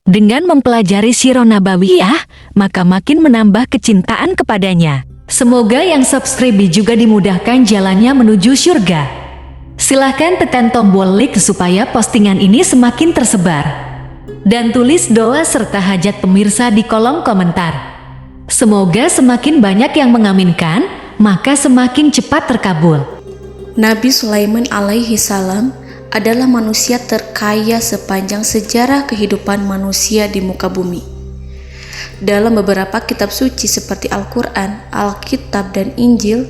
Dengan mempelajari Sirah Nabawiyah, maka makin menambah kecintaan kepadanya. Semoga yang subscribe juga dimudahkan jalannya menuju surga. Silahkan tekan tombol like supaya postingan ini semakin tersebar. Dan tulis doa serta hajat pemirsa di kolom komentar. Semoga semakin banyak yang mengaminkan, maka semakin cepat terkabul. Nabi Sulaiman alaihi salam adalah manusia terkaya sepanjang sejarah kehidupan manusia di muka bumi. Dalam beberapa kitab suci seperti Al-Quran, Alkitab, dan Injil,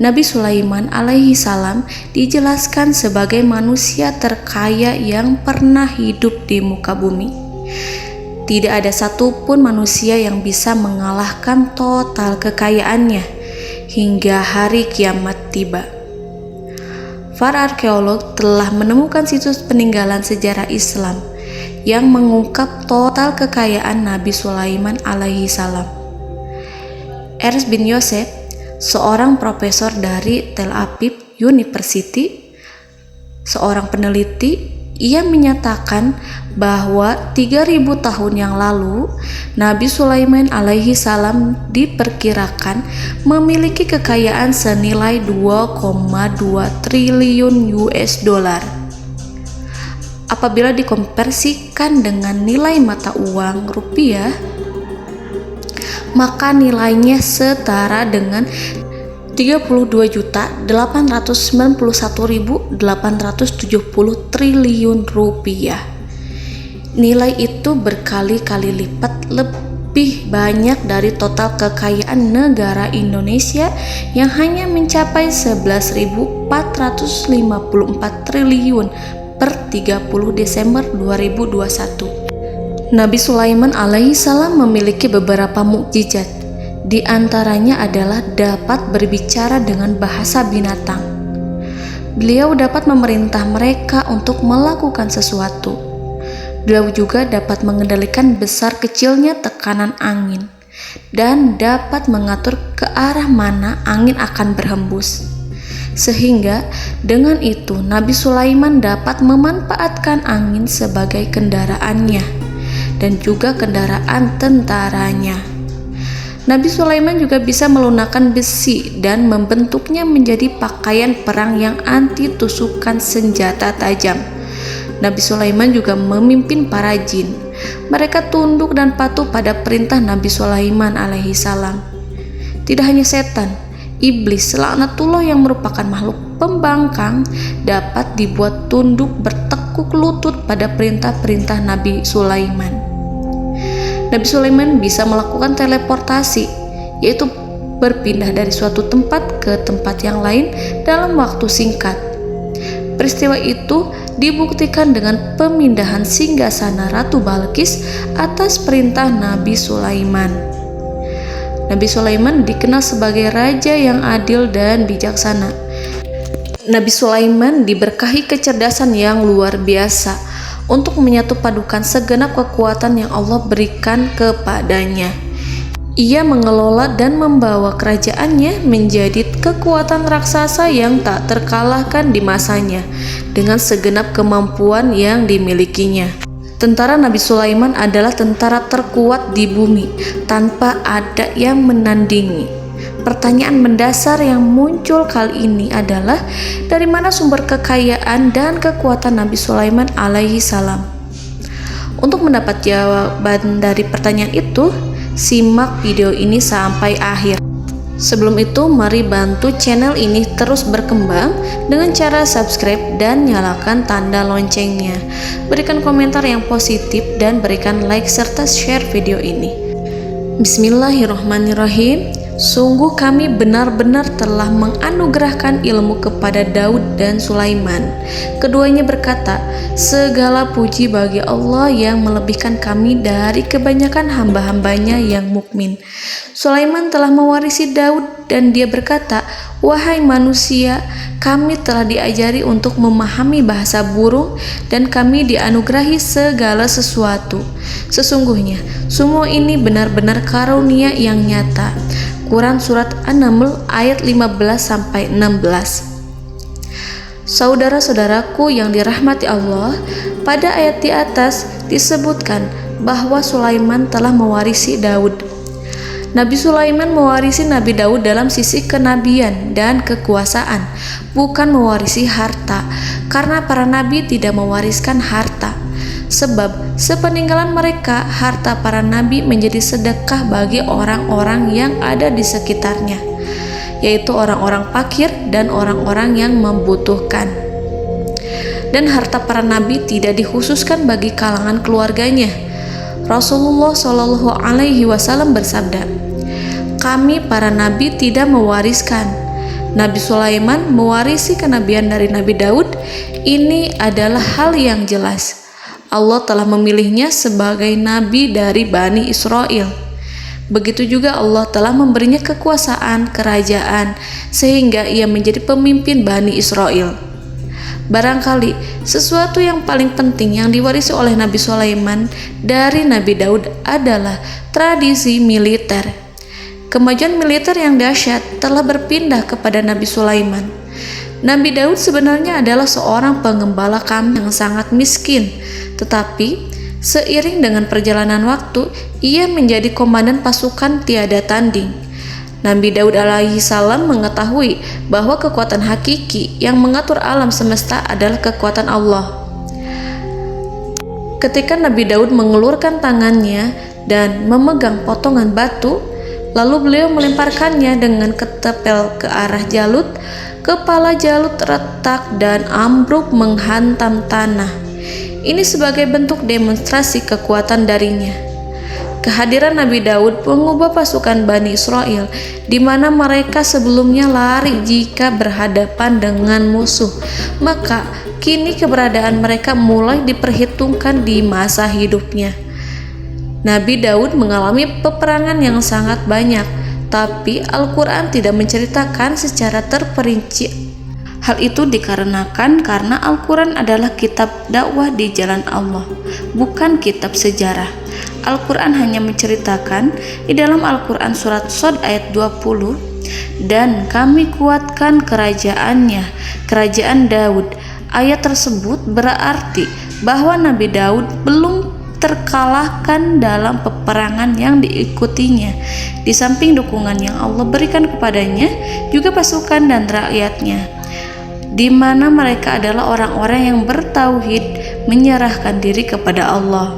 Nabi Sulaiman alaihi salam dijelaskan sebagai manusia terkaya yang pernah hidup di muka bumi. Tidak ada satupun manusia yang bisa mengalahkan total kekayaannya hingga hari kiamat tiba. Para arkeolog telah menemukan situs peninggalan sejarah Islam yang mengungkap total kekayaan Nabi Sulaiman alaihi salam. Ernst bin Yosef, seorang profesor dari Tel Aviv University, seorang peneliti, ia menyatakan bahwa 3000 tahun yang lalu Nabi Sulaiman alaihi salam diperkirakan memiliki kekayaan senilai 2,2 triliun US dollar. Apabila dikonversikan dengan nilai mata uang rupiah, maka nilainya setara dengan 32.891.870 triliun rupiah. Nilai itu berkali-kali lipat lebih banyak dari total kekayaan negara Indonesia yang hanya mencapai 11.454 triliun per 30 Desember 2021. Nabi Sulaiman alaihi salam memiliki beberapa mukjizat. Di antaranya adalah dapat berbicara dengan bahasa binatang. Beliau dapat memerintah mereka untuk melakukan sesuatu. Beliau juga dapat mengendalikan besar kecilnya tekanan angin dan dapat mengatur ke arah mana angin akan berhembus. Sehingga dengan itu Nabi Sulaiman dapat memanfaatkan angin sebagai kendaraannya dan juga kendaraan tentaranya. Nabi Sulaiman juga bisa melunakkan besi dan membentuknya menjadi pakaian perang yang anti tusukan senjata tajam. Nabi Sulaiman juga memimpin para jin. Mereka tunduk dan patuh pada perintah Nabi Sulaiman alaihi salam. Tidak hanya setan, iblis laknatullah yang merupakan makhluk pembangkang dapat dibuat tunduk bertekuk lutut pada perintah-perintah Nabi Sulaiman. Nabi Sulaiman bisa melakukan teleportasi, yaitu berpindah dari suatu tempat ke tempat yang lain dalam waktu singkat. Peristiwa itu dibuktikan dengan pemindahan singgasana Ratu Balqis atas perintah Nabi Sulaiman. Nabi Sulaiman dikenal sebagai raja yang adil dan bijaksana. Nabi Sulaiman diberkahi kecerdasan yang luar biasa untuk menyatupadukan segenap kekuatan yang Allah berikan kepadanya. Ia mengelola dan membawa kerajaannya menjadi kekuatan raksasa yang tak terkalahkan di masanya dengan segenap kemampuan yang dimilikinya. Tentara Nabi Sulaiman adalah tentara terkuat di bumi tanpa ada yang menandingi. Pertanyaan mendasar yang muncul kali ini adalah dari mana sumber kekayaan dan kekuatan Nabi Sulaiman alaihi salam? Untuk mendapat jawaban dari pertanyaan itu, simak video ini sampai akhir. Sebelum itu, mari bantu channel ini terus berkembang dengan cara subscribe dan nyalakan tanda loncengnya. Berikan komentar yang positif dan berikan like serta share video ini. Bismillahirrahmanirrahim. Sungguh kami benar-benar telah menganugerahkan ilmu kepada Daud dan Sulaiman. Keduanya berkata, segala puji bagi Allah yang melebihkan kami dari kebanyakan hamba-hambanya yang mukmin. Sulaiman telah mewarisi Daud dan dia berkata, wahai manusia, kami telah diajari untuk memahami bahasa burung dan kami dianugerahi segala sesuatu. Sesungguhnya, semua ini benar-benar karunia yang nyata. Quran Surat An-Naml ayat 15-16. Saudara-saudaraku yang dirahmati Allah, pada ayat di atas disebutkan bahwa Sulaiman telah mewarisi Daud. Nabi Sulaiman mewarisi Nabi Daud dalam sisi kenabian dan kekuasaan, bukan mewarisi harta, karena para nabi tidak mewariskan harta. Sebab sepeninggalan mereka, harta para nabi menjadi sedekah bagi orang-orang yang ada di sekitarnya, yaitu orang-orang fakir dan orang-orang yang membutuhkan. Dan harta para nabi tidak dikhususkan bagi kalangan keluarganya. Rasulullah Shallallahu Alaihi Wasallam bersabda, "Kami para nabi tidak mewariskan." Nabi Sulaiman mewarisi kenabian dari Nabi Daud. Ini adalah hal yang jelas. Allah telah memilihnya sebagai nabi dari Bani Israel. Begitu juga Allah telah memberinya kekuasaan kerajaan sehingga ia menjadi pemimpin Bani Israel. Barangkali sesuatu yang paling penting yang diwarisi oleh Nabi Sulaiman dari Nabi Daud adalah tradisi militer. Kemajuan militer yang dahsyat telah berpindah kepada Nabi Sulaiman. Nabi Daud sebenarnya adalah seorang pengembala kambing yang sangat miskin, tetapi seiring dengan perjalanan waktu, ia menjadi komandan pasukan tiada tanding. Nabi Daud alaihi salam mengetahui bahwa kekuatan hakiki yang mengatur alam semesta adalah kekuatan Allah. Ketika Nabi Daud mengelurkan tangannya dan memegang potongan batu, lalu beliau melemparkannya dengan ketepel ke arah Jalut, kepala Jalut retak dan ambruk menghantam tanah. Ini sebagai bentuk demonstrasi kekuatan darinya. Kehadiran Nabi Daud mengubah pasukan Bani Israel, di mana mereka sebelumnya lari jika berhadapan dengan musuh. Maka kini keberadaan mereka mulai diperhitungkan di masa hidupnya. Nabi Daud mengalami peperangan yang sangat banyak, tapi Al-Quran tidak menceritakan secara terperinci. Hal itu dikarenakan karena Al-Quran adalah kitab dakwah di jalan Allah, bukan kitab sejarah. Al-Quran hanya menceritakan di dalam Al-Quran surat Shad ayat 20, "Dan kami kuatkan kerajaannya, kerajaan Daud." Ayat tersebut berarti bahwa Nabi Daud belum terkalahkan dalam peperangan yang diikutinya. Di samping dukungan yang Allah berikan kepadanya, juga pasukan dan rakyatnya, di mana mereka adalah orang-orang yang bertauhid, menyerahkan diri kepada Allah.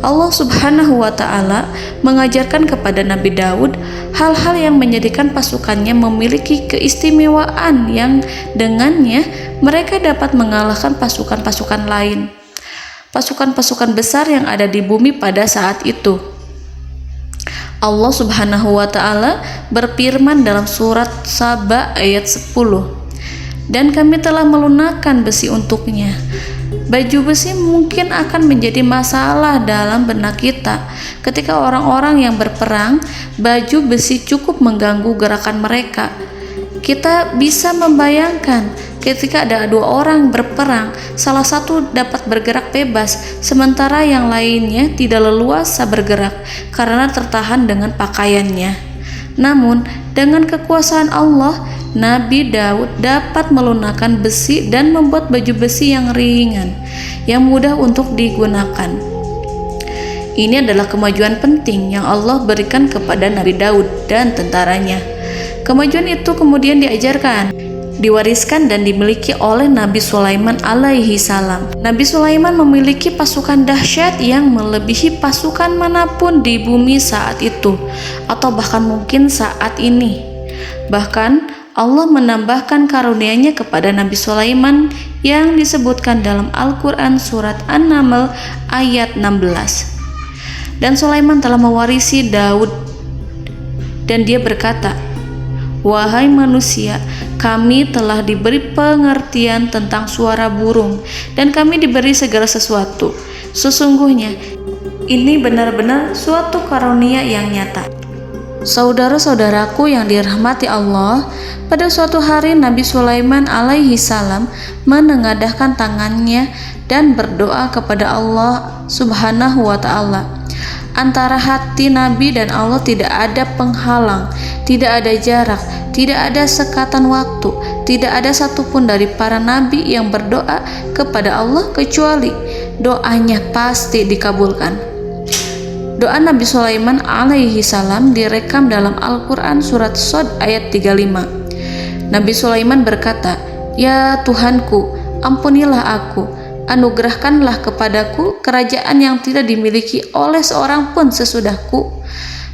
Allah Subhanahu wa Ta'ala mengajarkan kepada Nabi Daud hal-hal yang menjadikan pasukannya memiliki keistimewaan yang dengannya mereka dapat mengalahkan pasukan-pasukan lain, pasukan-pasukan besar yang ada di bumi pada saat itu. Allah Subhanahu wa Ta'ala berfirman dalam surat Saba ayat 10, "Dan kami telah melunakkan besi untuknya." Baju besi mungkin akan menjadi masalah dalam benak kita. Ketika orang-orang yang berperang, baju besi cukup mengganggu gerakan mereka. Kita bisa membayangkan ketika ada dua orang berperang, salah satu dapat bergerak bebas, sementara yang lainnya tidak leluasa bergerak karena tertahan dengan pakaiannya. Namun, dengan kekuasaan Allah, Nabi Daud dapat melunakkan besi dan membuat baju besi yang ringan, yang mudah untuk digunakan. Ini adalah kemajuan penting yang Allah berikan kepada Nabi Daud dan tentaranya. Kemajuan itu kemudian diajarkan, diwariskan dan dimiliki oleh Nabi Sulaiman alaihi salam. Nabi Sulaiman memiliki pasukan dahsyat yang melebihi pasukan manapun di bumi saat itu, atau bahkan mungkin saat ini. Bahkan Allah menambahkan karunia-Nya kepada Nabi Sulaiman yang disebutkan dalam Al-Quran surat An-Naml ayat 16. Dan Sulaiman telah mewarisi Daud, dan dia berkata, "Wahai manusia, kami telah diberi pengertian tentang suara burung, dan kami diberi segala sesuatu. Sesungguhnya ini benar-benar suatu karunia yang nyata." Saudara-saudaraku yang dirahmati Allah, pada suatu hari Nabi Sulaiman alaihi salam menengadahkan tangannya dan berdoa kepada Allah Subhanahu wa Ta'ala. Antara hati Nabi dan Allah tidak ada penghalang, tidak ada jarak, tidak ada sekatan waktu, tidak ada satupun dari para nabi yang berdoa kepada Allah kecuali doanya pasti dikabulkan. Doa Nabi Sulaiman alaihi salam direkam dalam Al-Quran surat Shad ayat 35. Nabi Sulaiman berkata, "Ya Tuhanku, ampunilah aku, anugerahkanlah kepadaku kerajaan yang tidak dimiliki oleh seorang pun sesudahku."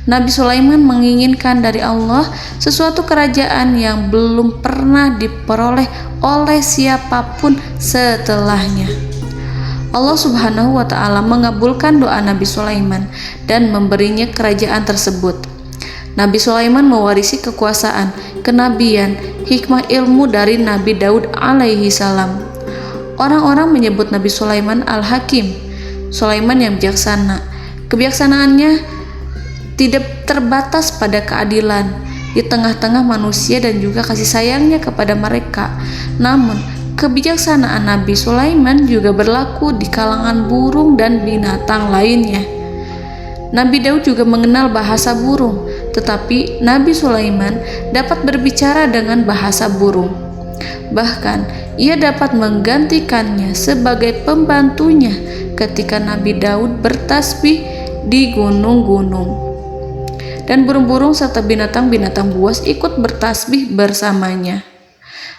Nabi Sulaiman menginginkan dari Allah sesuatu kerajaan yang belum pernah diperoleh oleh siapapun setelahnya. Allah Subhanahu wa Ta'ala mengabulkan doa Nabi Sulaiman dan memberinya kerajaan tersebut. Nabi Sulaiman mewarisi kekuasaan, kenabian, hikmah ilmu dari Nabi Daud alaihi salam. Orang-orang menyebut Nabi Sulaiman Al-Hakim, Sulaiman yang bijaksana. Kebijaksanaannya tidak terbatas pada keadilan di tengah-tengah manusia dan juga kasih sayangnya kepada mereka. Namun, kebijaksanaan Nabi Sulaiman juga berlaku di kalangan burung dan binatang lainnya. Nabi Daud juga mengenal bahasa burung, tetapi Nabi Sulaiman dapat berbicara dengan bahasa burung. Bahkan, ia dapat menggantikannya sebagai pembantunya ketika Nabi Daud bertasbih di gunung-gunung. Dan burung-burung serta binatang-binatang buas ikut bertasbih bersamanya.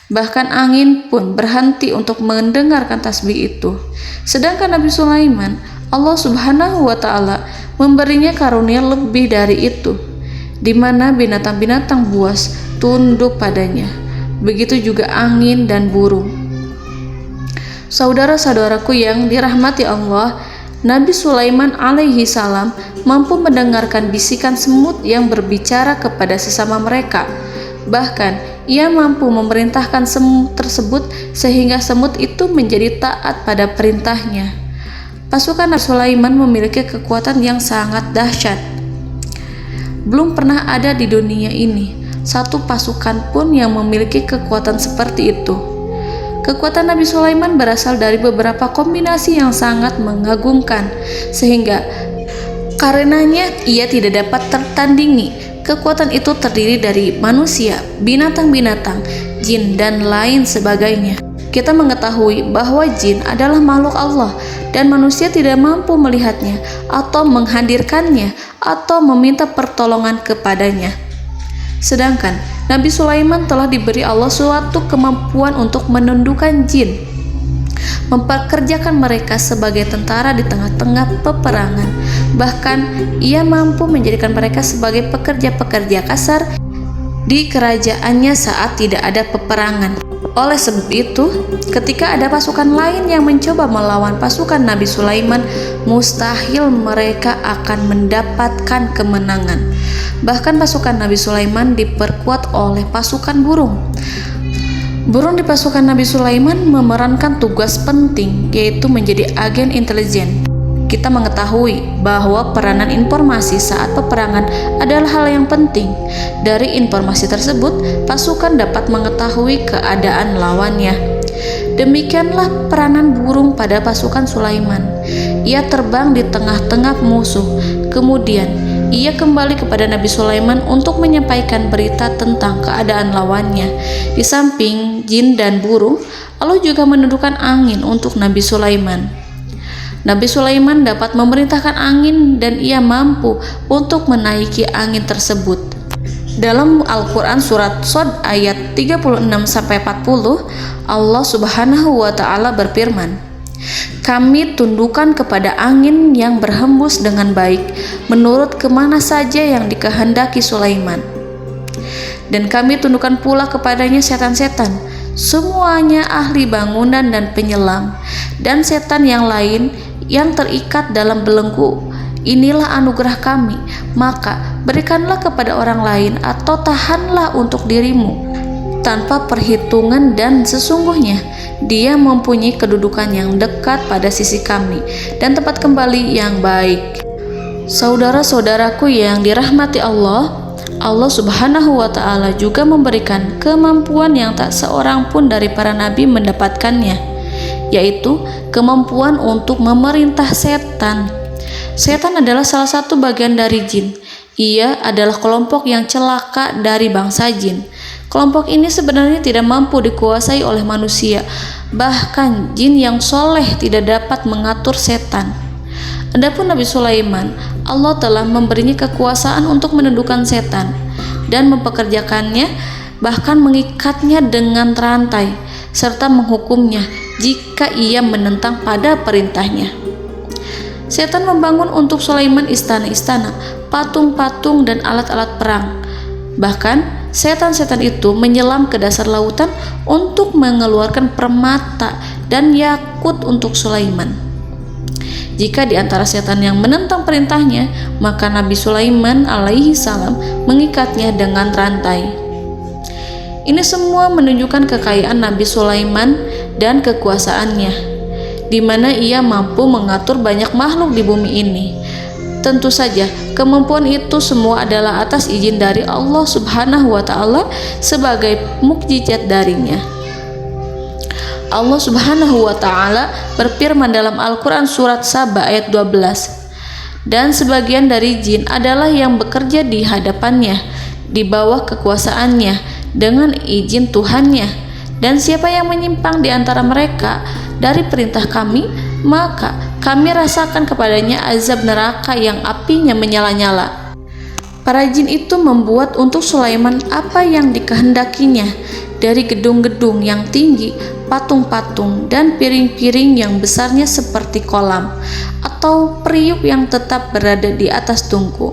Bahkan angin pun berhenti untuk mendengarkan tasbih itu. Sedangkan Nabi Sulaiman, Allah Subhanahu wa Ta'ala memberinya karunia lebih dari itu, di mana binatang-binatang buas tunduk padanya. Begitu juga angin dan burung. Saudara-saudaraku yang dirahmati Allah, Nabi Sulaiman alaihi salam mampu mendengarkan bisikan semut yang berbicara kepada sesama mereka. Bahkan ia mampu memerintahkan semut tersebut sehingga semut itu menjadi taat pada perintahnya. Pasukan Nabi Sulaiman memiliki kekuatan yang sangat dahsyat. Belum pernah ada di dunia ini satu pasukan pun yang memiliki kekuatan seperti itu. Kekuatan Nabi Sulaiman berasal dari beberapa kombinasi yang sangat mengagumkan, sehingga karenanya ia tidak dapat tertandingi. Kekuatan itu terdiri dari manusia, binatang-binatang, jin, dan lain sebagainya. Kita mengetahui bahwa jin adalah makhluk Allah dan manusia tidak mampu melihatnya atau menghadirkannya atau meminta pertolongan kepadanya. Sedangkan Nabi Sulaiman telah diberi Allah suatu kemampuan untuk menundukkan jin, mempekerjakan mereka sebagai tentara di tengah-tengah peperangan. Bahkan ia mampu menjadikan mereka sebagai pekerja-pekerja kasar di kerajaannya saat tidak ada peperangan. Oleh sebab itu, ketika ada pasukan lain yang mencoba melawan pasukan Nabi Sulaiman, mustahil mereka akan mendapatkan kemenangan. Bahkan pasukan Nabi Sulaiman diperkuat oleh pasukan burung. Burung di pasukan Nabi Sulaiman memerankan tugas penting, yaitu menjadi agen intelijen. Kita mengetahui bahwa peranan informasi saat peperangan adalah hal yang penting. Dari informasi tersebut, pasukan dapat mengetahui keadaan lawannya. Demikianlah peranan burung pada pasukan Sulaiman. Ia terbang di tengah-tengah musuh. Kemudian, ia kembali kepada Nabi Sulaiman untuk menyampaikan berita tentang keadaan lawannya. Di samping jin dan burung, Allah juga menundukkan angin untuk Nabi Sulaiman. Nabi Sulaiman dapat memerintahkan angin dan ia mampu untuk menaiki angin tersebut. Dalam Al-Quran surat Shad ayat 36-40, Allah Subhanahu wa Ta'ala berfirman, "Kami tundukkan kepada angin yang berhembus dengan baik menurut kemana saja yang dikehendaki Sulaiman. Dan kami tundukkan pula kepadanya setan-setan, semuanya ahli bangunan dan penyelam, dan setan yang lain yang terikat dalam belenggu. Inilah anugerah kami, maka berikanlah kepada orang lain atau tahanlah untuk dirimu tanpa perhitungan, dan sesungguhnya dia mempunyai kedudukan yang dekat pada sisi kami dan tempat kembali yang baik." Saudara-saudaraku yang dirahmati Allah, Allah Subhanahu wa Ta'ala juga memberikan kemampuan yang tak seorang pun dari para nabi mendapatkannya, yaitu kemampuan untuk memerintah setan. Setan adalah salah satu bagian dari jin. Ia adalah kelompok yang celaka dari bangsa jin. Kelompok ini sebenarnya tidak mampu dikuasai oleh manusia, bahkan jin yang soleh tidak dapat mengatur setan. Adapun Nabi Sulaiman, Allah telah memberinya kekuasaan untuk menundukkan setan dan mempekerjakannya, bahkan mengikatnya dengan rantai serta menghukumnya jika ia menentang pada perintahnya. Setan membangun untuk Sulaiman istana-istana, patung-patung dan alat-alat perang. Bahkan setan-setan itu menyelam ke dasar lautan untuk mengeluarkan permata dan yakut untuk Sulaiman. Jika di antara setan yang menentang perintahnya, maka Nabi Sulaiman alaihi salam mengikatnya dengan rantai. Ini semua menunjukkan kekayaan Nabi Sulaiman dan kekuasaannya, di mana ia mampu mengatur banyak makhluk di bumi ini. Tentu saja, kemampuan itu semua adalah atas izin dari Allah Subhanahu wa Ta'ala sebagai mukjizat darinya. Allah Subhanahu wa Ta'ala berfirman dalam Al-Quran surat Saba ayat 12, dan sebagian dari jin adalah yang bekerja di hadapannya di bawah kekuasaannya dengan izin Tuhannya, dan siapa yang menyimpang di antara mereka dari perintah kami, maka kami rasakan kepadanya azab neraka yang apinya menyala-nyala. Para jin itu membuat untuk Sulaiman apa yang dikehendakinya, dari gedung-gedung yang tinggi, patung-patung, dan piring-piring yang besarnya seperti kolam, atau periuk yang tetap berada di atas tungku.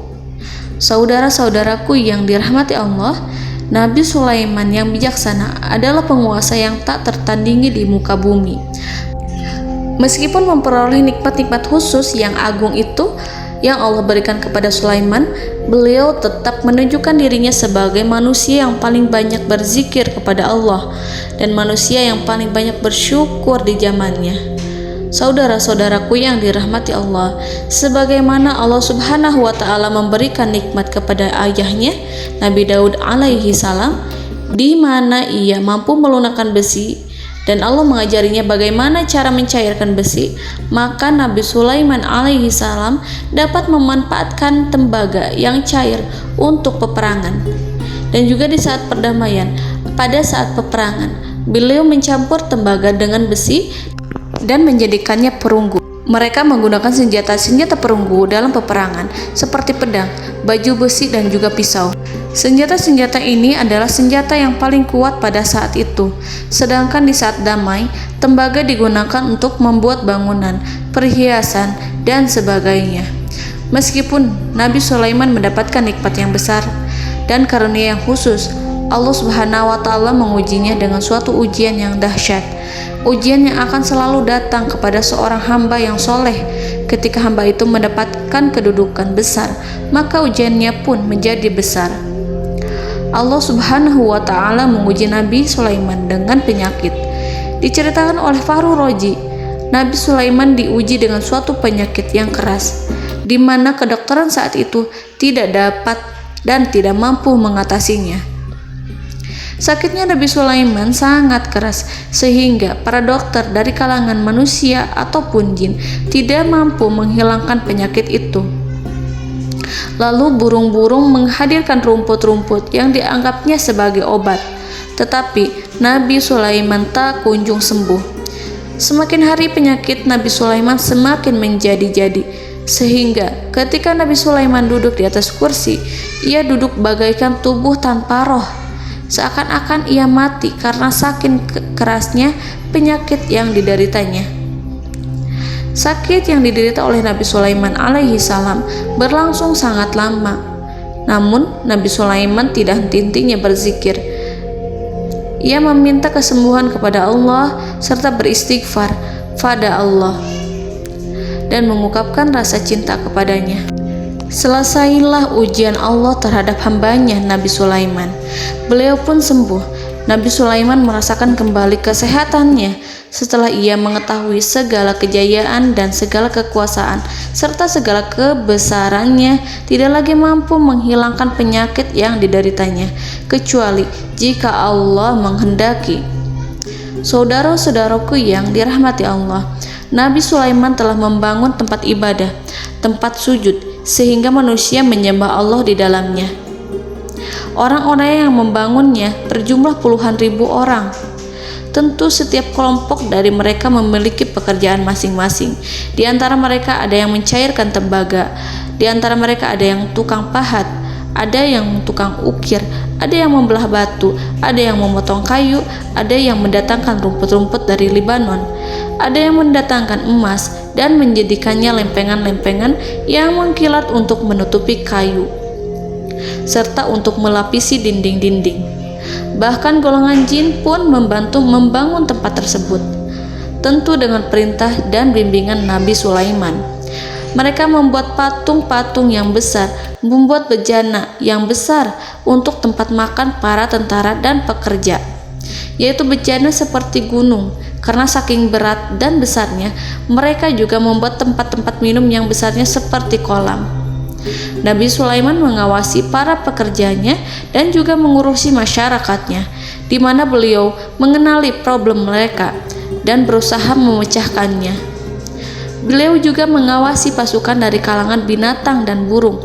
Saudara-saudaraku yang dirahmati Allah, Nabi Sulaiman yang bijaksana adalah penguasa yang tak tertandingi di muka bumi. Meskipun memperoleh nikmat-nikmat khusus yang agung itu yang Allah berikan kepada Sulaiman, beliau tetap menunjukkan dirinya sebagai manusia yang paling banyak berzikir kepada Allah dan manusia yang paling banyak bersyukur di zamannya. Saudara-saudaraku yang dirahmati Allah, sebagaimana Allah Subhanahu wa Ta'ala memberikan nikmat kepada ayahnya Nabi Daud alaihi salam, di mana ia mampu melunakkan besi dan Allah mengajarinya bagaimana cara mencairkan besi, maka Nabi Sulaiman alaihi salam dapat memanfaatkan tembaga yang cair untuk peperangan. Dan juga di saat perdamaian, pada saat peperangan, beliau mencampur tembaga dengan besi dan menjadikannya perunggu. Mereka menggunakan senjata-senjata perunggu dalam peperangan seperti pedang, baju besi, dan juga pisau. Senjata-senjata ini adalah senjata yang paling kuat pada saat itu. Sedangkan di saat damai, tembaga digunakan untuk membuat bangunan, perhiasan, dan sebagainya. Meskipun Nabi Sulaiman mendapatkan nikmat yang besar dan karunia yang khusus, Allah Subhanahu wa Ta'ala mengujinya dengan suatu ujian yang dahsyat. Ujian yang akan selalu datang kepada seorang hamba yang soleh. Ketika hamba itu mendapatkan kedudukan besar, maka ujiannya pun menjadi besar. Allah Subhanahu wa Ta'ala menguji Nabi Sulaiman dengan penyakit. Diceritakan oleh Fahru Roji, Nabi Sulaiman diuji dengan suatu penyakit yang keras, di mana kedokteran saat itu tidak dapat dan tidak mampu mengatasinya. Sakitnya Nabi Sulaiman sangat keras sehingga para dokter dari kalangan manusia ataupun jin tidak mampu menghilangkan penyakit itu. Lalu burung-burung menghadirkan rumput-rumput yang dianggapnya sebagai obat, tetapi Nabi Sulaiman tak kunjung sembuh. Semakin hari penyakit Nabi Sulaiman semakin menjadi-jadi, sehingga ketika Nabi Sulaiman duduk di atas kursi, ia duduk bagaikan tubuh tanpa roh. Seakan-akan ia mati karena saking kerasnya penyakit yang dideritanya. Sakit yang diderita oleh Nabi Sulaiman alaihi salam berlangsung sangat lama. Namun Nabi Sulaiman tidak henti-hentinya berzikir. Ia meminta kesembuhan kepada Allah serta beristighfar pada Allah dan mengungkapkan rasa cinta kepadanya. Selesailah ujian Allah terhadap hambanya Nabi Sulaiman. Beliau pun sembuh. Nabi Sulaiman merasakan kembali kesehatannya setelah ia mengetahui segala kejayaan dan segala kekuasaan serta segala kebesarannya tidak lagi mampu menghilangkan penyakit yang dideritanya kecuali jika Allah menghendaki. Saudara-saudaraku yang dirahmati Allah, Nabi Sulaiman telah membangun tempat ibadah, tempat sujud, sehingga manusia menyembah Allah di dalamnya. Orang-orang yang membangunnya berjumlah puluhan ribu orang. Tentu setiap kelompok dari mereka memiliki pekerjaan masing-masing. Di antara mereka ada yang mencairkan tembaga, di antara mereka ada yang tukang pahat, ada yang tukang ukir, ada yang membelah batu, ada yang memotong kayu, ada yang mendatangkan rumput-rumput dari Libanon, ada yang mendatangkan emas dan menjadikannya lempengan-lempengan yang mengkilat untuk menutupi kayu, serta untuk melapisi dinding-dinding. Bahkan golongan jin pun membantu membangun tempat tersebut, tentu dengan perintah dan bimbingan Nabi Sulaiman. Mereka membuat patung-patung yang besar, membuat bejana yang besar untuk tempat makan para tentara dan pekerja, yaitu bejana seperti gunung. Karena saking berat dan besarnya, mereka juga membuat tempat-tempat minum yang besarnya seperti kolam. Nabi Sulaiman mengawasi para pekerjanya dan juga mengurusi masyarakatnya, di mana beliau mengenali problem mereka dan berusaha memecahkannya. Beliau juga mengawasi pasukan dari kalangan binatang dan burung.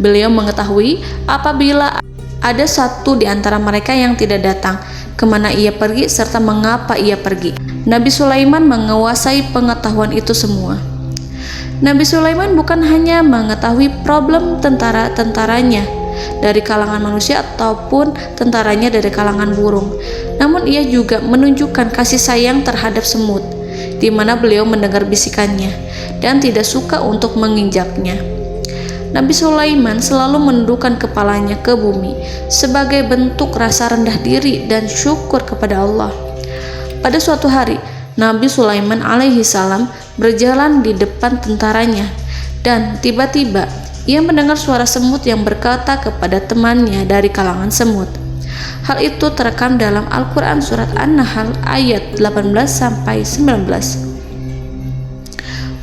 Beliau mengetahui apabila ada satu di antara mereka yang tidak datang, kemana ia pergi, serta mengapa ia pergi. Nabi Sulaiman menguasai pengetahuan itu semua. Nabi Sulaiman bukan hanya mengetahui problem tentara-tentaranya dari kalangan manusia ataupun tentaranya dari kalangan burung, namun ia juga menunjukkan kasih sayang terhadap semut, di mana beliau mendengar bisikannya dan tidak suka untuk menginjaknya. Nabi Sulaiman selalu menundukkan kepalanya ke bumi sebagai bentuk rasa rendah diri dan syukur kepada Allah. Pada suatu hari, Nabi Sulaiman alaihi salam berjalan di depan tentaranya, dan tiba-tiba ia mendengar suara semut yang berkata kepada temannya dari kalangan semut. Hal itu terekam dalam Al-Quran surat An-Nahl ayat 18-19.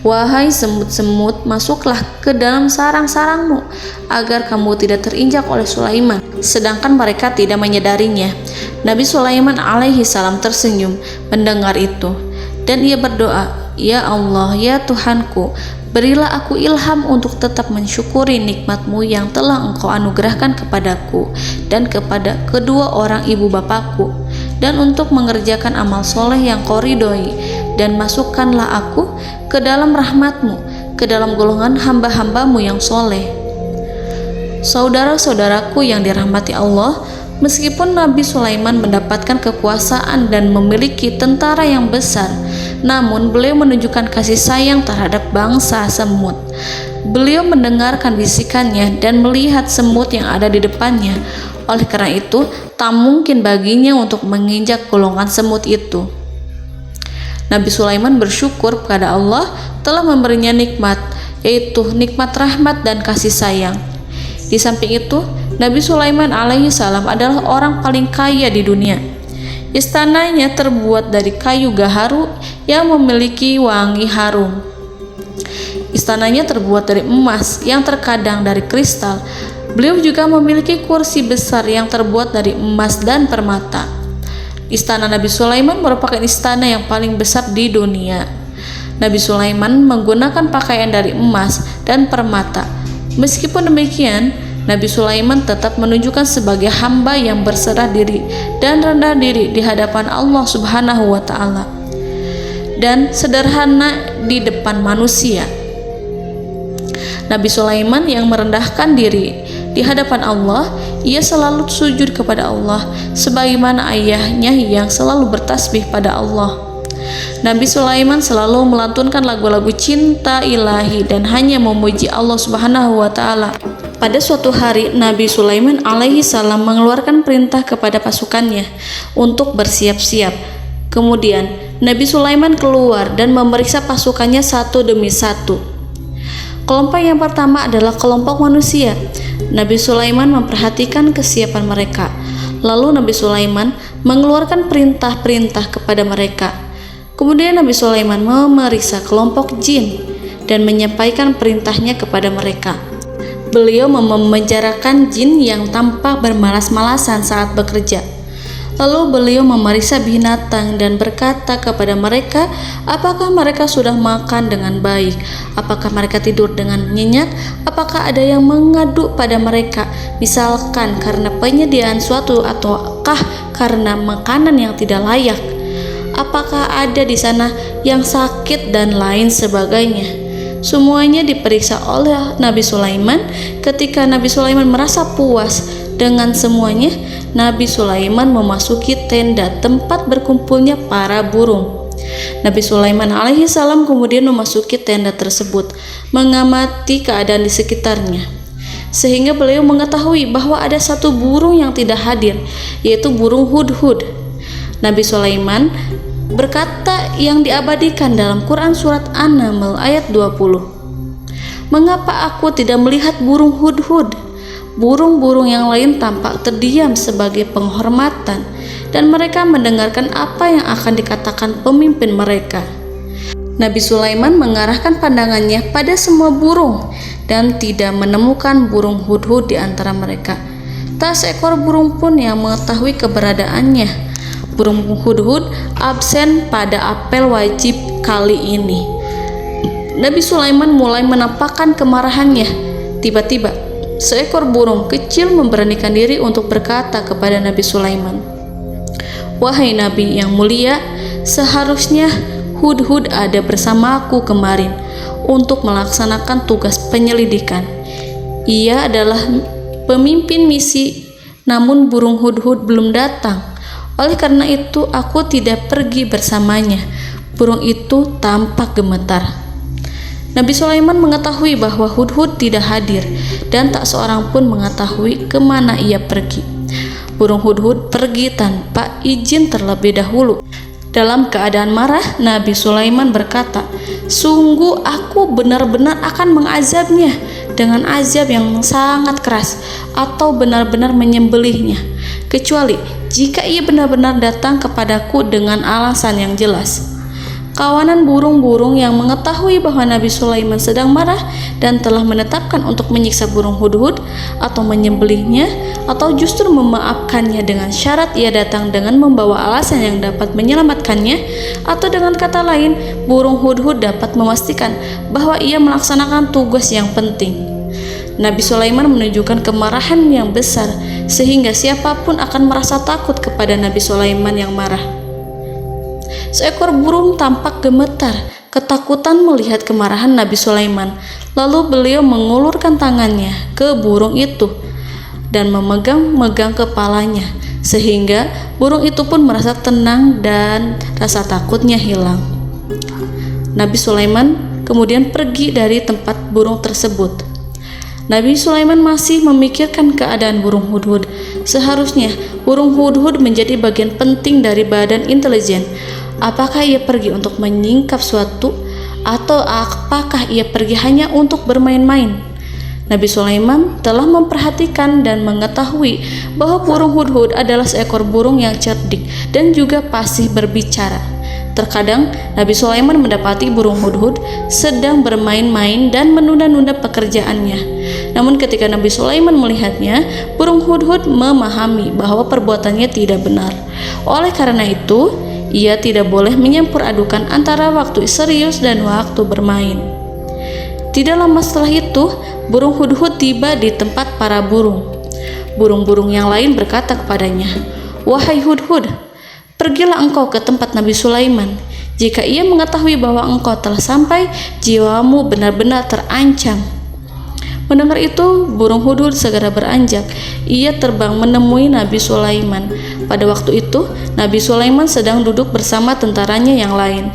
Wahai semut-semut, masuklah ke dalam sarang-sarangmu agar kamu tidak terinjak oleh Sulaiman. Sedangkan mereka tidak menyadarinya. Nabi Sulaiman alaihi salam tersenyum mendengar itu, dan ia berdoa, "Ya Allah, ya Tuhanku, berilah aku ilham untuk tetap mensyukuri nikmat-Mu yang telah Engkau anugerahkan kepadaku dan kepada kedua orang ibu bapakku, dan untuk mengerjakan amal soleh yang Kau ridhoi, dan masukkanlah aku ke dalam rahmat-Mu, ke dalam golongan hamba-hamba-Mu yang soleh." Saudara-saudaraku yang dirahmati Allah, meskipun Nabi Sulaiman mendapatkan kekuasaan dan memiliki tentara yang besar, namun beliau menunjukkan kasih sayang terhadap bangsa semut. Beliau mendengarkan bisikannya dan melihat semut yang ada di depannya. Oleh karena itu, tak mungkin baginya untuk menginjak golongan semut itu. Nabi Sulaiman bersyukur kepada Allah telah memberinya nikmat, yaitu nikmat rahmat dan kasih sayang. Di samping itu, Nabi Sulaiman alaihi salam adalah orang paling kaya di dunia. Istananya terbuat dari kayu gaharu yang memiliki wangi harum. Istananya terbuat dari emas yang terkadang dari kristal. Beliau juga memiliki kursi besar yang terbuat dari emas dan permata. Istana Nabi Sulaiman merupakan istana yang paling besar di dunia. Nabi Sulaiman menggunakan pakaian dari emas dan permata. Meskipun demikian, Nabi Sulaiman tetap menunjukkan sebagai hamba yang berserah diri dan rendah diri di hadapan Allah Subhanahu wa Ta'ala, dan sederhana di depan manusia. Nabi Sulaiman yang merendahkan diri di hadapan Allah, ia selalu sujud kepada Allah sebagaimana ayahnya yang selalu bertasbih pada Allah. Nabi Sulaiman selalu melantunkan lagu-lagu cinta ilahi dan hanya memuji Allah Subhanahu wa Ta'ala. Pada suatu hari, Nabi Sulaiman alaihi salam mengeluarkan perintah kepada pasukannya untuk bersiap-siap. Kemudian Nabi Sulaiman keluar dan memeriksa pasukannya satu demi satu. Kelompok yang pertama adalah kelompok manusia. Nabi Sulaiman memperhatikan kesiapan mereka. Lalu Nabi Sulaiman mengeluarkan perintah-perintah kepada mereka. Kemudian Nabi Sulaiman memeriksa kelompok jin dan menyampaikan perintahnya kepada mereka. Beliau memenjarakan jin yang tampak bermalas-malasan saat bekerja. Lalu beliau memeriksa binatang dan berkata kepada mereka, apakah mereka sudah makan dengan baik? Apakah mereka tidur dengan nyenyak? Apakah ada yang mengadu pada mereka, misalkan karena penyediaan suatu ataukah karena makanan yang tidak layak? Apakah ada di sana yang sakit dan lain sebagainya? Semuanya diperiksa oleh Nabi Sulaiman. Ketika Nabi Sulaiman merasa puas dengan semuanya, Nabi Sulaiman memasuki tenda tempat berkumpulnya para burung. Nabi Sulaiman alaihissalam kemudian memasuki tenda tersebut, mengamati keadaan di sekitarnya, sehingga beliau mengetahui bahwa ada satu burung yang tidak hadir, yaitu burung hudhud. Nabi Sulaiman berkata yang diabadikan dalam Quran surat An-Naml ayat 20. Mengapa aku tidak melihat burung hudhud? Burung-burung yang lain tampak terdiam sebagai penghormatan, dan mereka mendengarkan apa yang akan dikatakan pemimpin mereka. Nabi Sulaiman mengarahkan pandangannya pada semua burung dan tidak menemukan burung hudhud di antara mereka. Tak seekor burung pun yang mengetahui keberadaannya. Burung hudhud absen pada apel wajib kali ini. Nabi Sulaiman mulai menampakkan kemarahannya. Tiba-tiba, seekor burung kecil memberanikan diri untuk berkata kepada Nabi Sulaiman, "Wahai Nabi yang mulia, seharusnya hudhud ada bersamaku kemarin untuk melaksanakan tugas penyelidikan. Ia adalah pemimpin misi, namun burung hudhud belum datang. Oleh karena itu aku tidak pergi bersamanya." Burung itu tampak gemetar. Nabi Sulaiman mengetahui bahwa hudhud tidak hadir dan tak seorang pun mengetahui kemana ia pergi. Burung hudhud pergi tanpa izin terlebih dahulu. Dalam keadaan marah, Nabi Sulaiman berkata, "Sungguh aku benar-benar akan mengazabnya dengan azab yang sangat keras, atau benar-benar menyembelihnya, kecuali jika ia benar-benar datang kepadaku dengan alasan yang jelas." Kawanan burung-burung yang mengetahui bahwa Nabi Sulaiman sedang marah dan telah menetapkan untuk menyiksa burung hudhud atau menyembelihnya, atau justru memaafkannya dengan syarat ia datang dengan membawa alasan yang dapat menyelamatkannya, atau dengan kata lain, burung hudhud dapat memastikan bahwa ia melaksanakan tugas yang penting. Nabi Sulaiman menunjukkan kemarahan yang besar sehingga siapapun akan merasa takut kepada Nabi Sulaiman yang marah. Seekor burung tampak gemetar, ketakutan melihat kemarahan Nabi Sulaiman. Lalu beliau mengulurkan tangannya ke burung itu dan memegang-megang kepalanya, sehingga burung itu pun merasa tenang dan rasa takutnya hilang. Nabi Sulaiman kemudian pergi dari tempat burung tersebut. Nabi Sulaiman masih memikirkan keadaan burung hudhud. Seharusnya burung hudhud menjadi bagian penting dari badan intelijen. Apakah ia pergi untuk menyingkap suatu, atau apakah ia pergi hanya untuk bermain-main? Nabi Sulaiman telah memperhatikan dan mengetahui bahwa burung hudhud adalah seekor burung yang cerdik dan juga fasih berbicara. Terkadang Nabi Sulaiman mendapati burung hudhud sedang bermain-main dan menunda-nunda pekerjaannya. Namun ketika Nabi Sulaiman melihatnya, burung hudhud memahami bahwa perbuatannya tidak benar. Oleh karena itu, ia tidak boleh menyampur adukan antara waktu serius dan waktu bermain. Tidak lama setelah itu, burung hudhud tiba di tempat para burung. Burung-burung yang lain berkata kepadanya, "Wahai hudhud, pergilah engkau ke tempat Nabi Sulaiman. Jika ia mengetahui bahwa engkau telah sampai, jiwamu benar-benar terancam." Mendengar itu, burung hudhud segera beranjak. Ia terbang menemui Nabi Sulaiman. Pada waktu itu, Nabi Sulaiman sedang duduk bersama tentaranya yang lain.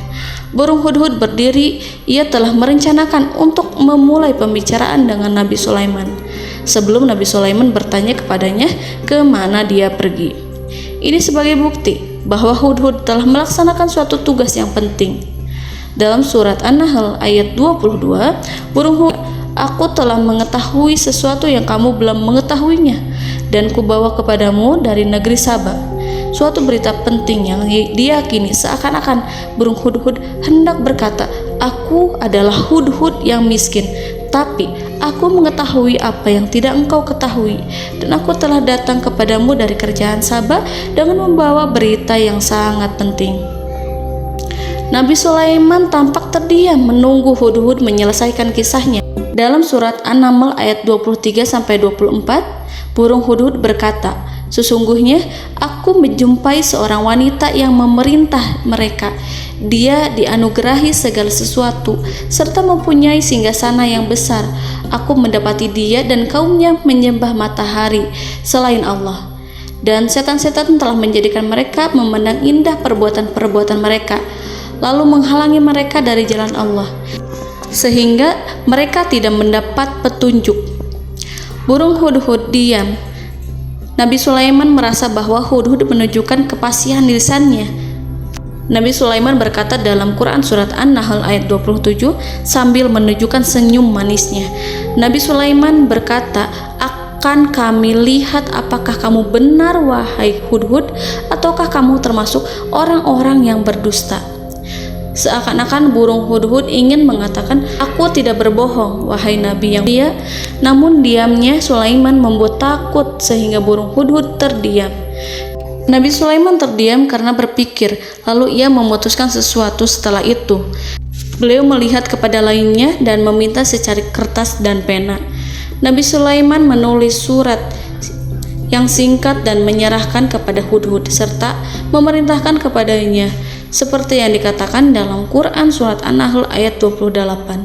Burung hudhud berdiri. Ia telah merencanakan untuk memulai pembicaraan dengan Nabi Sulaiman sebelum Nabi Sulaiman bertanya kepadanya kemana dia pergi. Ini sebagai bukti bahwa hudhud telah melaksanakan suatu tugas yang penting. Dalam surat An-Nahl ayat 22, burung hudhud, "Aku telah mengetahui sesuatu yang kamu belum mengetahuinya, dan kubawa kepadamu dari negeri Saba suatu berita penting yang diyakini." Seakan-akan burung hudhud hendak berkata, "Aku adalah hudhud yang miskin, tapi Aku mengetahui apa yang tidak engkau ketahui, dan aku telah datang kepadamu dari kerajaan Saba dengan membawa berita yang sangat penting. Nabi Sulaiman tampak terdiam menunggu Hudhud menyelesaikan kisahnya. Dalam surat An-Naml ayat 23-24, burung Hudhud berkata, "Sesungguhnya aku menjumpai seorang wanita yang memerintah mereka. Dia dianugerahi segala sesuatu serta mempunyai singgasana yang besar. Aku mendapati dia dan kaumnya menyembah matahari selain Allah. Dan setan-setan telah menjadikan mereka memandang indah perbuatan-perbuatan mereka, lalu menghalangi mereka dari jalan Allah, sehingga mereka tidak mendapat petunjuk." Burung Hudhud diam. Nabi Sulaiman merasa bahwa Hudhud menunjukkan kepasihan lisannya. Nabi Sulaiman berkata dalam Quran surat An-Nahl ayat 27 sambil menunjukkan senyum manisnya. Nabi Sulaiman berkata, "Akan kami lihat apakah kamu benar wahai Hudhud, ataukah kamu termasuk orang-orang yang berdusta." Seakan-akan burung Hudhud ingin mengatakan, "Aku tidak berbohong, wahai Nabi yang mulia." Namun diamnya Sulaiman membuat takut sehingga burung Hudhud terdiam. Nabi Sulaiman terdiam karena berpikir, lalu ia memutuskan sesuatu setelah itu. Beliau melihat kepada lainnya dan meminta secari kertas dan pena. Nabi Sulaiman menulis surat yang singkat dan menyerahkan kepada Hudhud serta memerintahkan kepadanya seperti yang dikatakan dalam Quran surat An-Nahl ayat 28.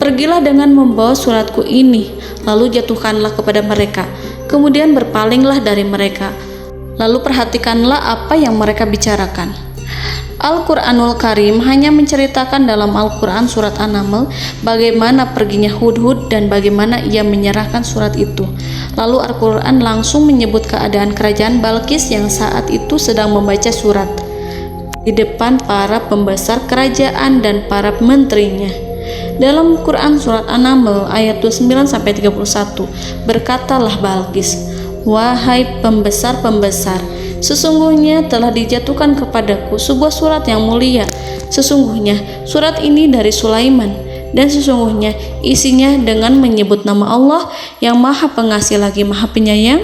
"Pergilah dengan membawa suratku ini, lalu jatuhkanlah kepada mereka, kemudian berpalinglah dari mereka, lalu perhatikanlah apa yang mereka bicarakan." Al-Quranul Karim hanya menceritakan dalam Al-Quran surat An-Naml bagaimana perginya Hudhud dan bagaimana ia menyerahkan surat itu. Lalu Al-Quran langsung menyebut keadaan kerajaan Balqis yang saat itu sedang membaca surat di depan para pembesar kerajaan dan para menterinya. Dalam Quran surat An-Naml ayat 29-31, berkatalah Balqis, "Wahai pembesar-pembesar, sesungguhnya telah dijatuhkan kepadaku sebuah surat yang mulia. Sesungguhnya surat ini dari Sulaiman, dan sesungguhnya isinya dengan menyebut nama Allah yang Maha Pengasih lagi Maha Penyayang,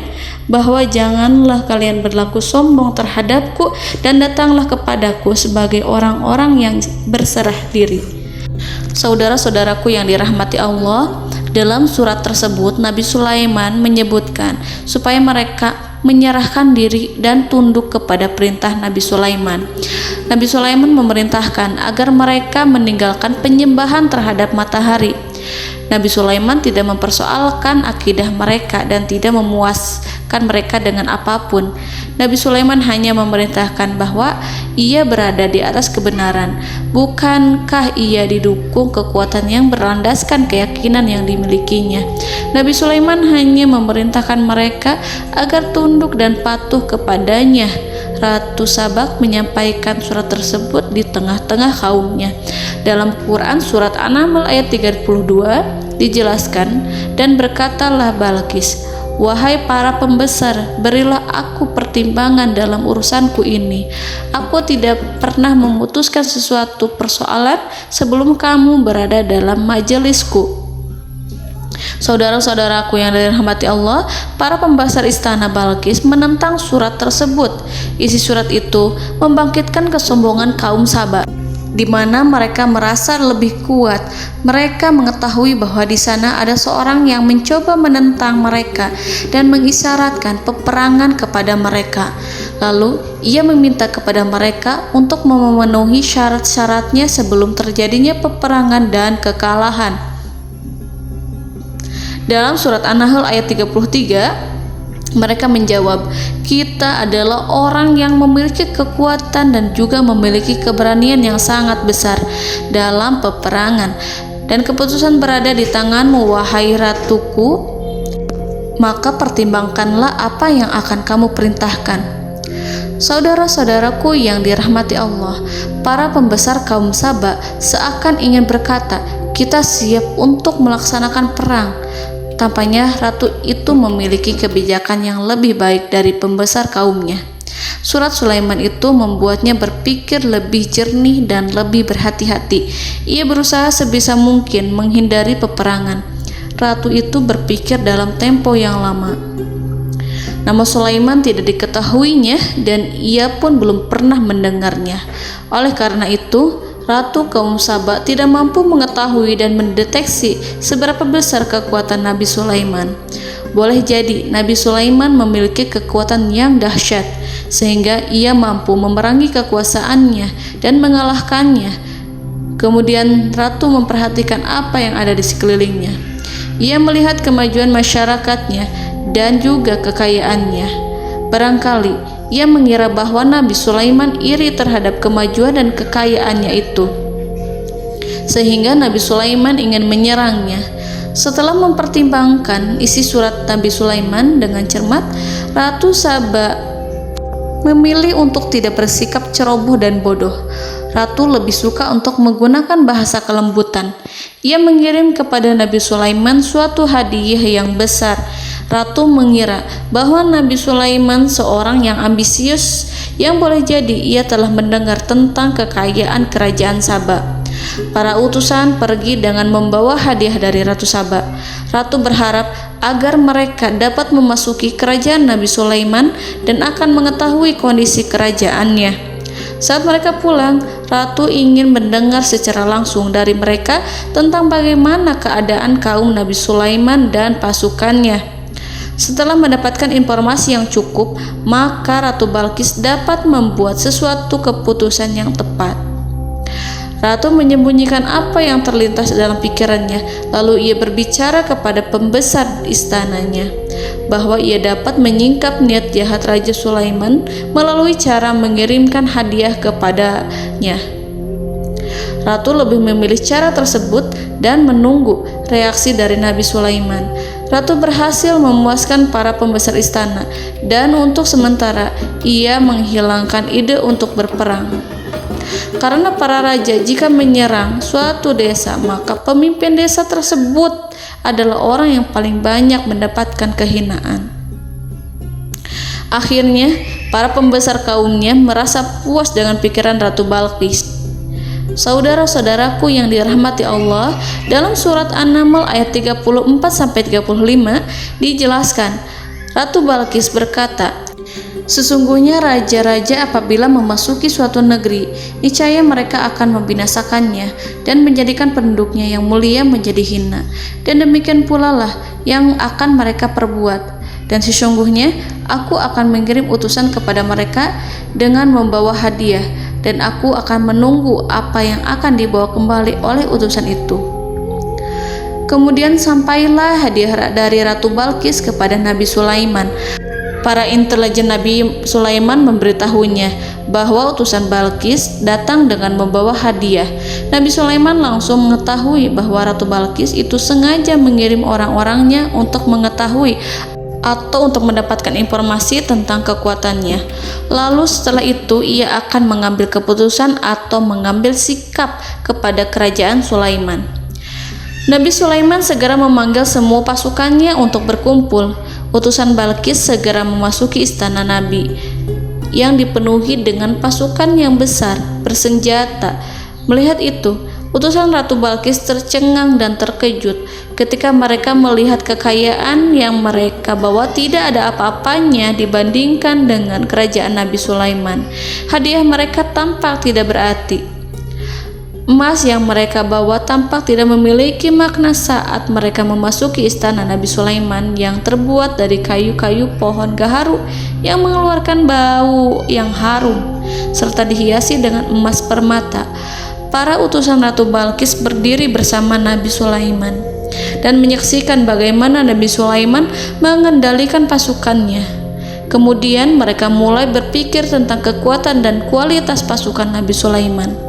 bahwa janganlah kalian berlaku sombong terhadapku dan datanglah kepadaku sebagai orang-orang yang berserah diri." Saudara-saudaraku yang dirahmati Allah, dalam surat tersebut Nabi Sulaiman menyebutkan supaya mereka menyerahkan diri dan tunduk kepada perintah Nabi Sulaiman. Nabi Sulaiman memerintahkan agar mereka meninggalkan penyembahan terhadap matahari. Nabi Sulaiman tidak mempersoalkan akidah mereka dan tidak memuaskan mereka dengan apapun. Nabi Sulaiman hanya memerintahkan bahwa ia berada di atas kebenaran. Bukankah ia didukung kekuatan yang berlandaskan keyakinan yang dimilikinya? Nabi Sulaiman hanya memerintahkan mereka agar tunduk dan patuh kepadanya. Ratu Sabak menyampaikan surat tersebut di tengah-tengah kaumnya. Dalam Quran surat An-Naml ayat 32 dijelaskan, "Dan berkatalah Balqis, wahai para pembesar, berilah aku pertimbangan dalam urusanku ini. Aku tidak pernah memutuskan sesuatu persoalan sebelum kamu berada dalam majelisku." Saudara-saudaraku yang dirahmati Allah, para pembesar istana Balqis menentang surat tersebut. Isi surat itu membangkitkan kesombongan kaum Saba, di mana mereka merasa lebih kuat. Mereka mengetahui bahwa di sana ada seorang yang mencoba menentang mereka dan mengisyaratkan peperangan kepada mereka. Lalu ia meminta kepada mereka untuk memenuhi syarat-syaratnya sebelum terjadinya peperangan dan kekalahan. Dalam surat An-Nahl ayat 33, mereka menjawab, "Kita adalah orang yang memiliki kekuatan dan juga memiliki keberanian yang sangat besar dalam peperangan, dan keputusan berada di tanganmu, wahai ratuku. Maka pertimbangkanlah apa yang akan kamu perintahkan." Saudara-saudaraku yang dirahmati Allah, para pembesar kaum Saba seakan ingin berkata, "Kita siap untuk melaksanakan perang." Tampaknya ratu itu memiliki kebijakan yang lebih baik dari pembesar kaumnya. Surat Sulaiman itu membuatnya berpikir lebih jernih dan lebih berhati-hati. Ia berusaha sebisa mungkin menghindari peperangan. ratu itu berpikir dalam tempo yang lama. Nama Sulaiman tidak diketahuinya dan ia pun belum pernah mendengarnya. Oleh karena itu, Ratu kaum Saba tidak mampu mengetahui dan mendeteksi seberapa besar kekuatan Nabi Sulaiman. Boleh jadi Nabi Sulaiman memiliki kekuatan yang dahsyat, sehingga ia mampu memerangi kekuasaannya dan mengalahkannya. Kemudian Ratu memperhatikan apa yang ada di sekelilingnya. Ia melihat kemajuan masyarakatnya dan juga kekayaannya. Barangkali ia mengira bahwa Nabi Sulaiman iri terhadap kemajuan dan kekayaannya itu, sehingga Nabi Sulaiman ingin menyerangnya. Setelah mempertimbangkan isi surat Nabi Sulaiman dengan cermat, Ratu Saba memilih untuk tidak bersikap ceroboh dan bodoh. Ratu lebih suka untuk menggunakan bahasa kelembutan. Ia mengirim kepada Nabi Sulaiman suatu hadiah yang besar. Ratu mengira bahwa Nabi Sulaiman seorang yang ambisius, yang boleh jadi ia telah mendengar tentang kekayaan kerajaan Saba. Para utusan pergi dengan membawa hadiah dari Ratu Saba. Ratu berharap agar mereka dapat memasuki kerajaan Nabi Sulaiman dan akan mengetahui kondisi kerajaannya. Saat mereka pulang, Ratu ingin mendengar secara langsung dari mereka tentang bagaimana keadaan kaum Nabi Sulaiman dan pasukannya. Setelah mendapatkan informasi yang cukup, maka Ratu Balqis dapat membuat sesuatu keputusan yang tepat. Ratu menyembunyikan apa yang terlintas dalam pikirannya, lalu ia berbicara kepada pembesar istananya bahwa ia dapat menyingkap niat jahat Raja Sulaiman melalui cara mengirimkan hadiah kepadanya. Ratu lebih memilih cara tersebut dan menunggu reaksi dari Nabi Sulaiman. Ratu berhasil memuaskan para pembesar istana dan untuk sementara ia menghilangkan ide untuk berperang. Karena para raja jika menyerang suatu desa, maka pemimpin desa tersebut adalah orang yang paling banyak mendapatkan kehinaan. Akhirnya, para pembesar kaumnya merasa puas dengan pikiran Ratu Balqis. Saudara-saudaraku yang dirahmati Allah, dalam surat An-Naml ayat 34-35 dijelaskan, Ratu Balqis berkata, "Sesungguhnya raja-raja apabila memasuki suatu negeri, niscaya mereka akan membinasakannya dan menjadikan penduduknya yang mulia menjadi hina. Dan demikian pula lah yang akan mereka perbuat. Dan sesungguhnya aku akan mengirim utusan kepada mereka dengan membawa hadiah, dan aku akan menunggu apa yang akan dibawa kembali oleh utusan itu." Kemudian sampailah hadiah dari Ratu Balqis kepada Nabi Sulaiman. Para intelijen Nabi Sulaiman memberitahunya bahwa utusan Balqis datang dengan membawa hadiah. Nabi Sulaiman langsung mengetahui bahwa Ratu Balqis itu sengaja mengirim orang-orangnya untuk mengetahui atau untuk mendapatkan informasi tentang kekuatannya. Lalu setelah itu ia akan mengambil keputusan atau mengambil sikap kepada kerajaan Sulaiman. Nabi Sulaiman segera memanggil semua pasukannya untuk berkumpul. Utusan Balqis segera memasuki istana Nabi yang dipenuhi dengan pasukan yang besar bersenjata. Melihat itu, utusan Ratu Balqis tercengang dan terkejut ketika mereka melihat kekayaan yang mereka bawa tidak ada apa-apanya dibandingkan dengan kerajaan Nabi Sulaiman. Hadiah mereka tampak tidak berarti. Emas yang mereka bawa tampak tidak memiliki makna saat mereka memasuki istana Nabi Sulaiman yang terbuat dari kayu-kayu pohon gaharu yang mengeluarkan bau yang harum serta dihiasi dengan emas permata. Para utusan Ratu Balqis berdiri bersama Nabi Sulaiman dan menyaksikan bagaimana Nabi Sulaiman mengendalikan pasukannya. Kemudian mereka mulai berpikir tentang kekuatan dan kualitas pasukan Nabi Sulaiman.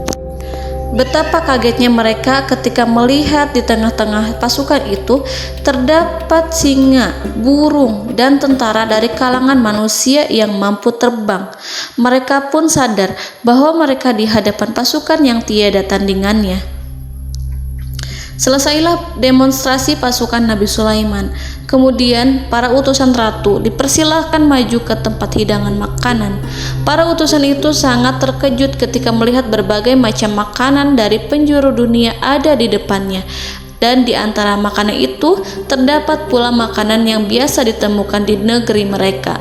Betapa kagetnya mereka ketika melihat di tengah-tengah pasukan itu terdapat singa, burung, dan tentara dari kalangan manusia yang mampu terbang. Mereka pun sadar bahwa mereka di hadapan pasukan yang tiada tandingannya. Selesailah demonstrasi pasukan Nabi Sulaiman. Kemudian para utusan ratu dipersilahkan maju ke tempat hidangan makanan. Para utusan itu sangat terkejut ketika melihat berbagai macam makanan dari penjuru dunia ada di depannya. dan di antara makanan itu terdapat pula makanan yang biasa ditemukan di negeri mereka.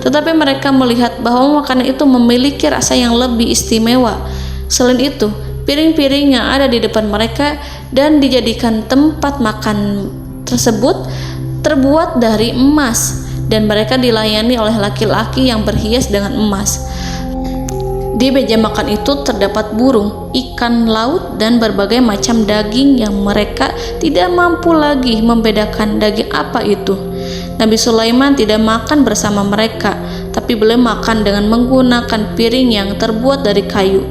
Tetapi mereka melihat bahwa makanan itu memiliki rasa yang lebih istimewa. Selain itu, piring-piring yang ada di depan mereka dan dijadikan tempat makan tersebut terbuat dari emas, dan mereka dilayani oleh laki-laki yang berhias dengan emas. Di meja makan itu terdapat burung, ikan laut, dan berbagai macam daging yang mereka tidak mampu lagi membedakan daging apa itu. Nabi Sulaiman tidak makan bersama mereka, tapi beliau makan dengan menggunakan piring yang terbuat dari kayu.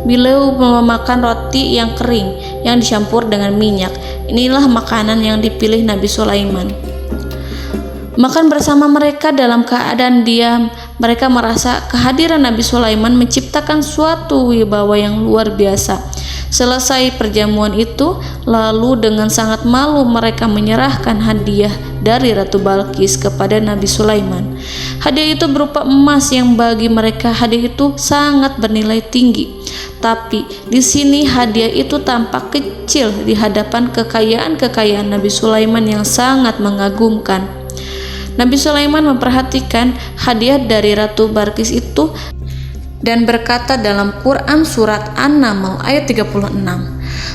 Beliau memakan roti yang kering yang dicampur dengan minyak. Inilah makanan yang dipilih Nabi Sulaiman. Makan bersama mereka dalam keadaan diam, mereka merasa kehadiran Nabi Sulaiman menciptakan suatu wibawa yang luar biasa. Selesai perjamuan itu, lalu dengan sangat malu mereka menyerahkan hadiah dari Ratu Balqis kepada Nabi Sulaiman. Hadiah itu berupa emas yang bagi mereka hadiah itu sangat bernilai tinggi. Tapi di sini hadiah itu tampak kecil di hadapan kekayaan-kekayaan Nabi Sulaiman yang sangat mengagumkan. Nabi Sulaiman memperhatikan hadiah dari Ratu Balqis itu dan berkata dalam Quran surat An-Naml ayat 36.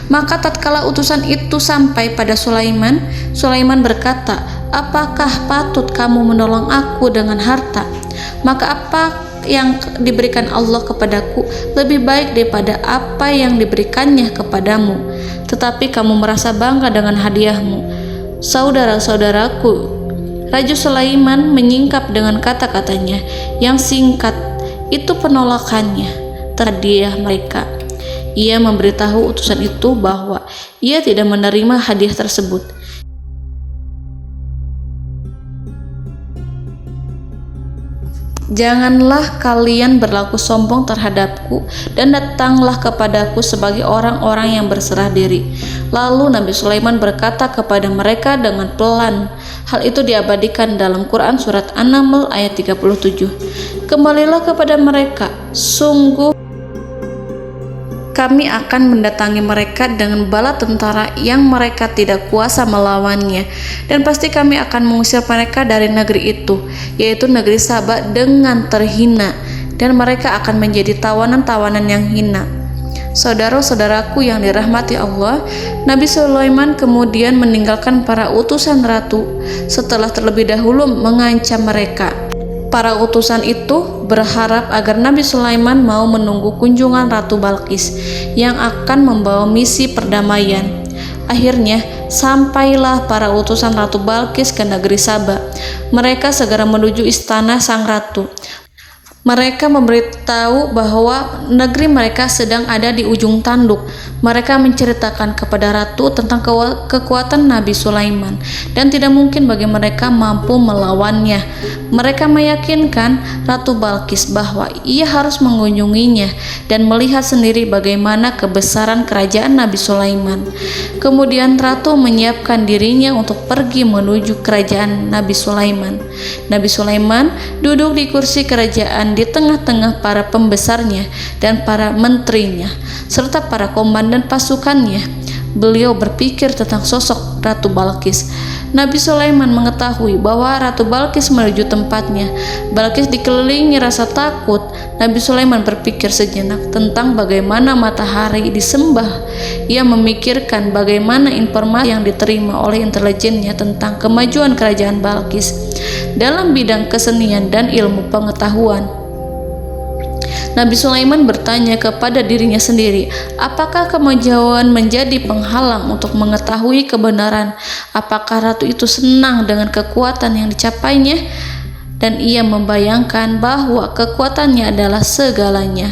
Maka tatkala utusan itu sampai pada Sulaiman, Sulaiman berkata, "Apakah patut kamu menolong aku dengan harta? Maka apa yang diberikan Allah kepadaku lebih baik daripada apa yang diberikannya kepadamu. Tetapi kamu merasa bangga dengan hadiahmu." Saudara-saudaraku, Raja Sulaiman menyingkap dengan kata-katanya yang singkat itu penolakannya terhadap hadiah mereka. Ia memberitahu utusan itu bahwa ia tidak menerima hadiah tersebut. "Janganlah kalian berlaku sombong terhadapku dan datanglah kepadaku sebagai orang-orang yang berserah diri." Lalu Nabi Sulaiman berkata kepada mereka dengan pelan. Hal itu diabadikan dalam Quran surat An-Naml ayat 37. "Kembalilah kepada mereka, sungguh kami akan mendatangi mereka dengan bala tentara yang mereka tidak kuasa melawannya, dan pasti kami akan mengusir mereka dari negeri itu, yaitu negeri Saba, dengan terhina, dan mereka akan menjadi tawanan-tawanan yang hina." Saudara-saudaraku yang dirahmati Allah, Nabi Sulaiman kemudian meninggalkan para utusan ratu setelah terlebih dahulu mengancam mereka. Para utusan itu berharap agar Nabi Sulaiman mau menunggu kunjungan Ratu Balqis yang akan membawa misi perdamaian. Akhirnya sampailah para utusan Ratu Balqis ke negeri Saba. Mereka segera menuju istana sang ratu. Mereka memberitahu bahwa negeri mereka sedang ada di ujung tanduk. Mereka menceritakan kepada ratu tentang kekuatan Nabi Sulaiman dan tidak mungkin bagi mereka mampu melawannya. Mereka meyakinkan Ratu Balqis bahwa ia harus mengunjunginya dan melihat sendiri bagaimana kebesaran kerajaan Nabi Sulaiman. Kemudian ratu menyiapkan dirinya untuk pergi menuju kerajaan Nabi Sulaiman. Nabi Sulaiman duduk di kursi kerajaan di tengah-tengah para pembesarnya dan para menterinya serta para komandan pasukannya. Beliau berpikir tentang sosok Ratu Balqis. Nabi Sulaiman mengetahui bahwa Ratu Balqis menuju tempatnya. Balqis dikelilingi rasa takut. Nabi Sulaiman berpikir sejenak tentang bagaimana matahari disembah. Ia memikirkan bagaimana informasi yang diterima oleh intelijennya tentang kemajuan kerajaan Balqis dalam bidang kesenian dan ilmu pengetahuan. Nabi Sulaiman bertanya kepada dirinya sendiri, apakah kemajuan menjadi penghalang untuk mengetahui kebenaran? Apakah ratu itu senang dengan kekuatan yang dicapainya? Dan ia membayangkan bahwa kekuatannya adalah segalanya.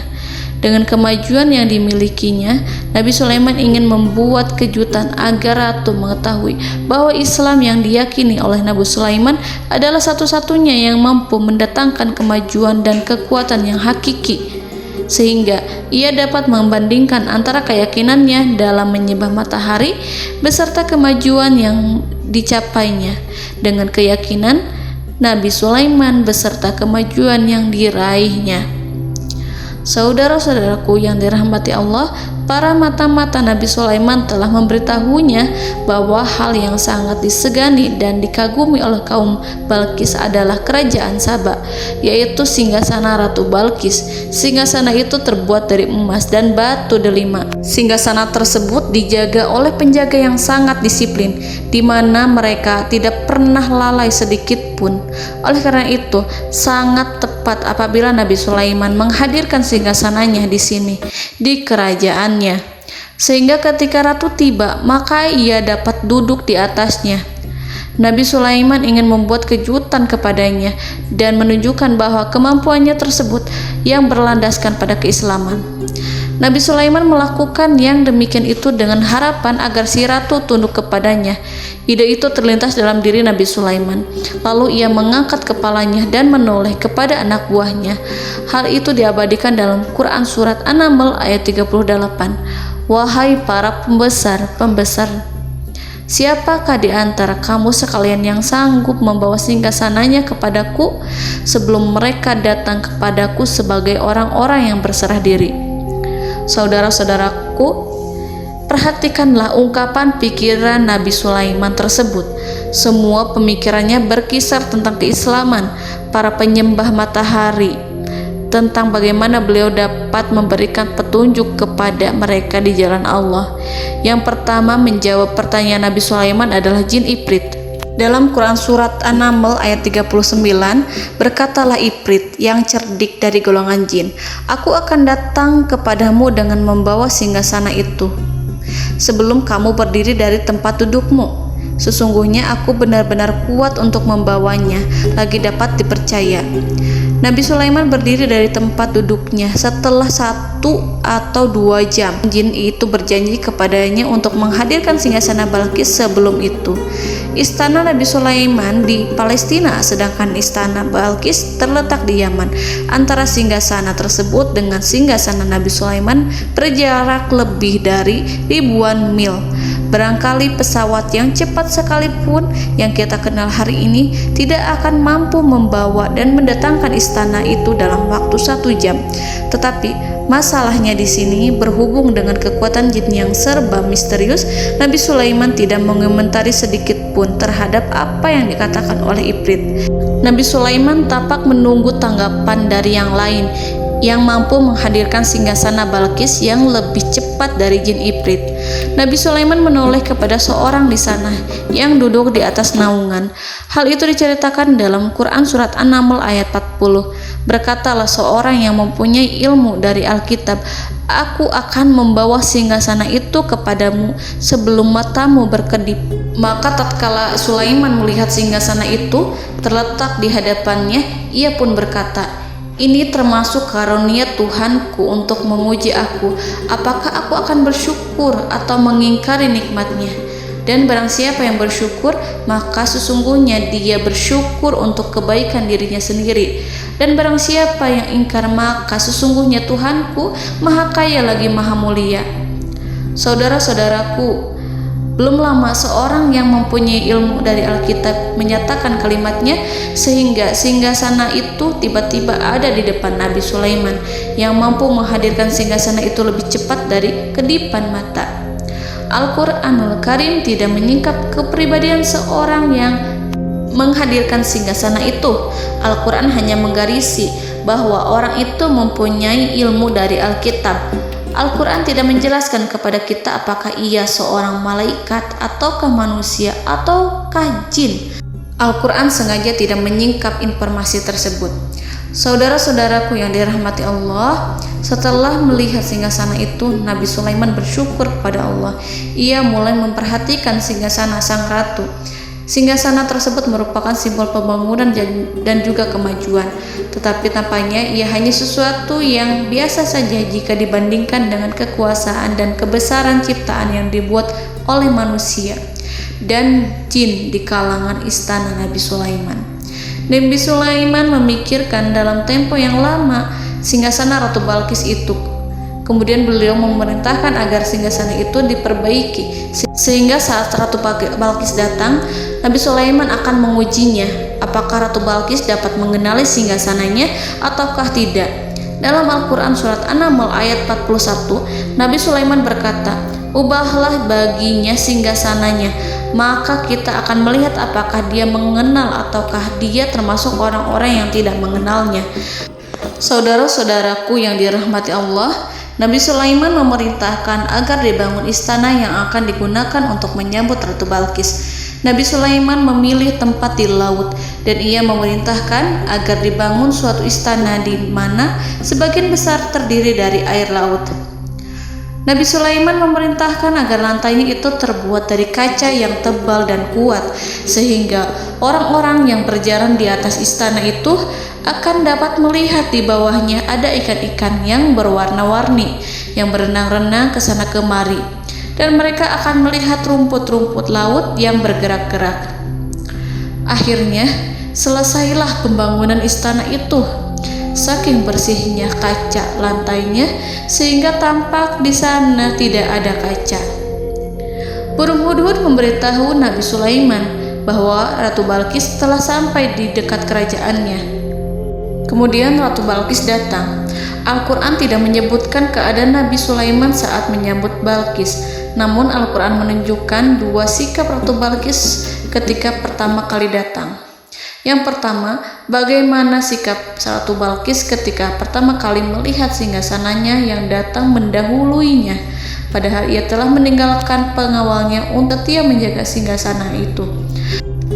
Dengan kemajuan yang dimilikinya, Nabi Sulaiman ingin membuat kejutan agar ratu mengetahui bahwa Islam yang diyakini oleh Nabi Sulaiman adalah satu-satunya yang mampu mendatangkan kemajuan dan kekuatan yang hakiki, sehingga ia dapat membandingkan antara keyakinannya dalam menyembah matahari beserta kemajuan yang dicapainya dengan keyakinan Nabi Sulaiman beserta kemajuan yang diraihnya. Saudara-saudaraku yang dirahmati Allah, para mata-mata Nabi Sulaiman telah memberitahunya bahwa hal yang sangat disegani dan dikagumi oleh kaum Balkis adalah kerajaan Saba, yaitu singgasana Ratu Balkis. Singgasana itu terbuat dari emas dan batu delima. Singgasana tersebut dijaga oleh penjaga yang sangat disiplin, di mana mereka tidak pernah lalai sedikit pun. Oleh karena itu, sangat tepat apabila Nabi Sulaiman menghadirkan singgasananya di sini, di kerajaannya, sehingga ketika ratu tiba, maka ia dapat duduk di atasnya. Nabi Sulaiman ingin membuat kejutan kepadanya dan menunjukkan bahwa kemampuannya tersebut yang berlandaskan pada keislaman. Nabi Sulaiman melakukan yang demikian itu dengan harapan agar si ratu tunduk kepadanya. Ide itu terlintas dalam diri Nabi Sulaiman. Lalu ia mengangkat kepalanya dan menoleh kepada anak buahnya. Hal itu diabadikan dalam Quran Surat An-Naml ayat 38. Wahai para pembesar, siapakah di antara kamu sekalian yang sanggup membawa singgasananya kepadaku sebelum mereka datang kepadaku sebagai orang-orang yang berserah diri? Saudara-saudaraku, perhatikanlah ungkapan pikiran Nabi Sulaiman tersebut. Semua pemikirannya berkisar tentang keislaman para penyembah matahari, tentang bagaimana beliau dapat memberikan petunjuk kepada mereka di jalan Allah. Yang pertama menjawab pertanyaan Nabi Sulaiman adalah jin Ifrit. Dalam Quran Surat An-Naml ayat 39, berkatalah Ifrit yang cerdik dari golongan jin, aku akan datang kepadamu dengan membawa singgasana itu sebelum kamu berdiri dari tempat dudukmu. Sesungguhnya aku benar-benar kuat untuk membawanya, lagi dapat dipercaya. Nabi Sulaiman berdiri dari tempat duduknya setelah 1 atau 2 jam. Jin itu berjanji kepadanya untuk menghadirkan singgasana Balkis sebelum itu. Istana Nabi Sulaiman di Palestina, sedangkan istana Balkis terletak di Yaman. Antara singgasana tersebut dengan singgasana Nabi Sulaiman berjarak lebih dari ribuan mil. Barangkali pesawat yang cepat sekalipun yang kita kenal hari ini tidak akan mampu membawa dan mendatangkan istana itu dalam waktu 1 jam. Tetapi masalahnya di sini berhubung dengan kekuatan jin yang serba misterius, Nabi Sulaiman tidak mengomentari sedikit pun terhadap apa yang dikatakan oleh Ifrit. Nabi Sulaiman tapak menunggu tanggapan dari yang lain yang mampu menghadirkan singgasana Balkis yang lebih cepat dari jin Ifrit. Nabi Sulaiman menoleh kepada seorang di sana yang duduk di atas naungan. Hal itu diceritakan dalam Quran Surat An-Naml ayat 40. Berkatalah seorang yang mempunyai ilmu dari Alkitab, aku akan membawa singgasana itu kepadamu sebelum matamu berkedip. Maka tatkala Sulaiman melihat singgasana itu terletak di hadapannya, ia pun berkata, ini termasuk karunia Tuhanku untuk menguji aku. Apakah aku akan bersyukur atau mengingkari nikmatnya? Dan barang siapa yang bersyukur, maka sesungguhnya dia bersyukur untuk kebaikan dirinya sendiri. Dan barang siapa yang ingkar, maka sesungguhnya Tuhanku Maha Kaya lagi Maha Mulia. Saudara-saudaraku, belum lama seorang yang mempunyai ilmu dari Alkitab menyatakan kalimatnya, sehingga singgasana itu tiba-tiba ada di depan Nabi Sulaiman yang mampu menghadirkan singgasana itu lebih cepat dari kedipan mata. Al-Quranul Karim tidak menyingkap kepribadian seorang yang menghadirkan singgasana itu. Al-Quran hanya menggarisi bahwa orang itu mempunyai ilmu dari Alkitab. Al-Quran tidak menjelaskan kepada kita apakah ia seorang malaikat ataukah manusia ataukah jin. Al-Quran sengaja tidak menyingkap informasi tersebut. Saudara-saudaraku yang dirahmati Allah, setelah melihat singgasana itu, Nabi Sulaiman bersyukur kepada Allah. Ia mulai memperhatikan singgasana sang ratu. Singgasana tersebut merupakan simbol pembangunan dan juga kemajuan, tetapi tampaknya ia hanya sesuatu yang biasa saja jika dibandingkan dengan kekuasaan dan kebesaran ciptaan yang dibuat oleh manusia dan jin di kalangan istana Nabi Sulaiman. Nabi Sulaiman memikirkan dalam tempo yang lama singgasana Ratu Balkis itu. Kemudian beliau memerintahkan agar singgasana itu diperbaiki, sehingga saat Ratu Balkis datang, Nabi Sulaiman akan mengujinya apakah Ratu Balkis dapat mengenali singgasananya ataukah tidak. Dalam Al-Quran surat An-Naml ayat 41, Nabi Sulaiman berkata, "Ubahlah baginya singgasananya, maka kita akan melihat apakah dia mengenal ataukah dia termasuk orang-orang yang tidak mengenalnya." Saudara-saudaraku yang dirahmati Allah, Nabi Sulaiman memerintahkan agar dibangun istana yang akan digunakan untuk menyambut Ratu Balqis. Nabi Sulaiman memilih tempat di laut dan ia memerintahkan agar dibangun suatu istana di mana sebagian besar terdiri dari air laut. Nabi Sulaiman memerintahkan agar lantainya itu terbuat dari kaca yang tebal dan kuat sehingga orang-orang yang berjalan di atas istana itu akan dapat melihat di bawahnya ada ikan-ikan yang berwarna-warni yang berenang-renang ke sana kemari, dan mereka akan melihat rumput-rumput laut yang bergerak-gerak. Akhirnya selesailah pembangunan istana itu. Saking bersihnya kaca lantainya sehingga tampak di sana tidak ada kaca. Burung hudhud memberitahu Nabi Sulaiman bahwa Ratu Balqis telah sampai di dekat kerajaannya. Kemudian Ratu Balqis datang. Al-Quran tidak menyebutkan keadaan Nabi Sulaiman saat menyambut Balqis, namun Al-Quran menunjukkan dua sikap Ratu Balqis ketika pertama kali datang. Yang pertama, bagaimana sikap Ratu Balqis ketika pertama kali melihat singgasananya yang datang mendahuluinya, padahal ia telah meninggalkan pengawalnya untuk setia menjaga singgasana itu.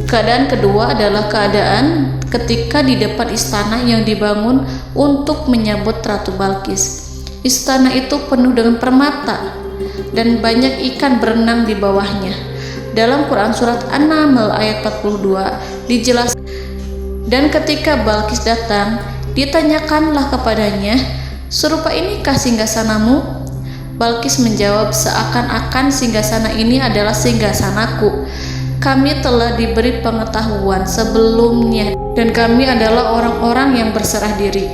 Keadaan kedua adalah keadaan ketika di depan istana yang dibangun untuk menyambut Ratu Balqis. Istana itu penuh dengan permata dan banyak ikan berenang di bawahnya. Dalam Quran surat An-Naml ayat 42 dijelaskan, dan ketika Balqis datang, ditanyakanlah kepadanya, "Serupa inikah singgasanamu?" Balqis menjawab, "Seakan-akan singgasana ini adalah singgasanaku. Kami telah diberi pengetahuan sebelumnya dan kami adalah orang-orang yang berserah diri."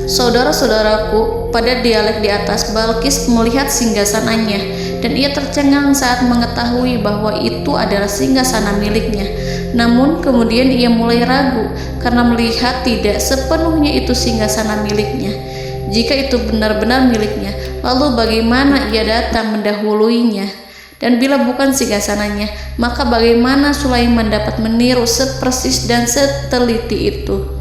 Saudara-saudaraku, pada dialek di atas, Balqis melihat singgasananya dan ia tercengang saat mengetahui bahwa itu adalah singgasana miliknya. Namun kemudian ia mulai ragu karena melihat tidak sepenuhnya itu singgasana miliknya. Jika itu benar-benar miliknya, lalu bagaimana ia datang mendahuluinya? Dan bila bukan singgasananya, maka bagaimana Sulaiman dapat meniru sepersis dan seteliti itu?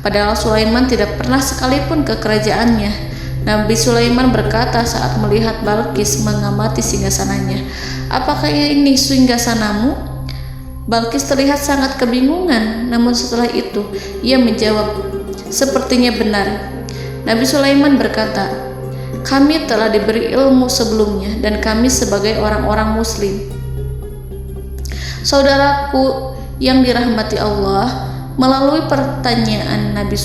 Padahal Sulaiman tidak pernah sekalipun ke kerajaannya. Nabi Sulaiman berkata saat melihat Balqis mengamati singgasananya, "Apakah ini singgasanamu?" Balqis terlihat sangat kebingungan, namun setelah itu ia menjawab, "Sepertinya benar." Nabi Sulaiman berkata, "Kami telah diberi ilmu sebelumnya dan kami sebagai orang-orang muslim." Saudaraku yang dirahmati Allah, melalui pertanyaan Nabi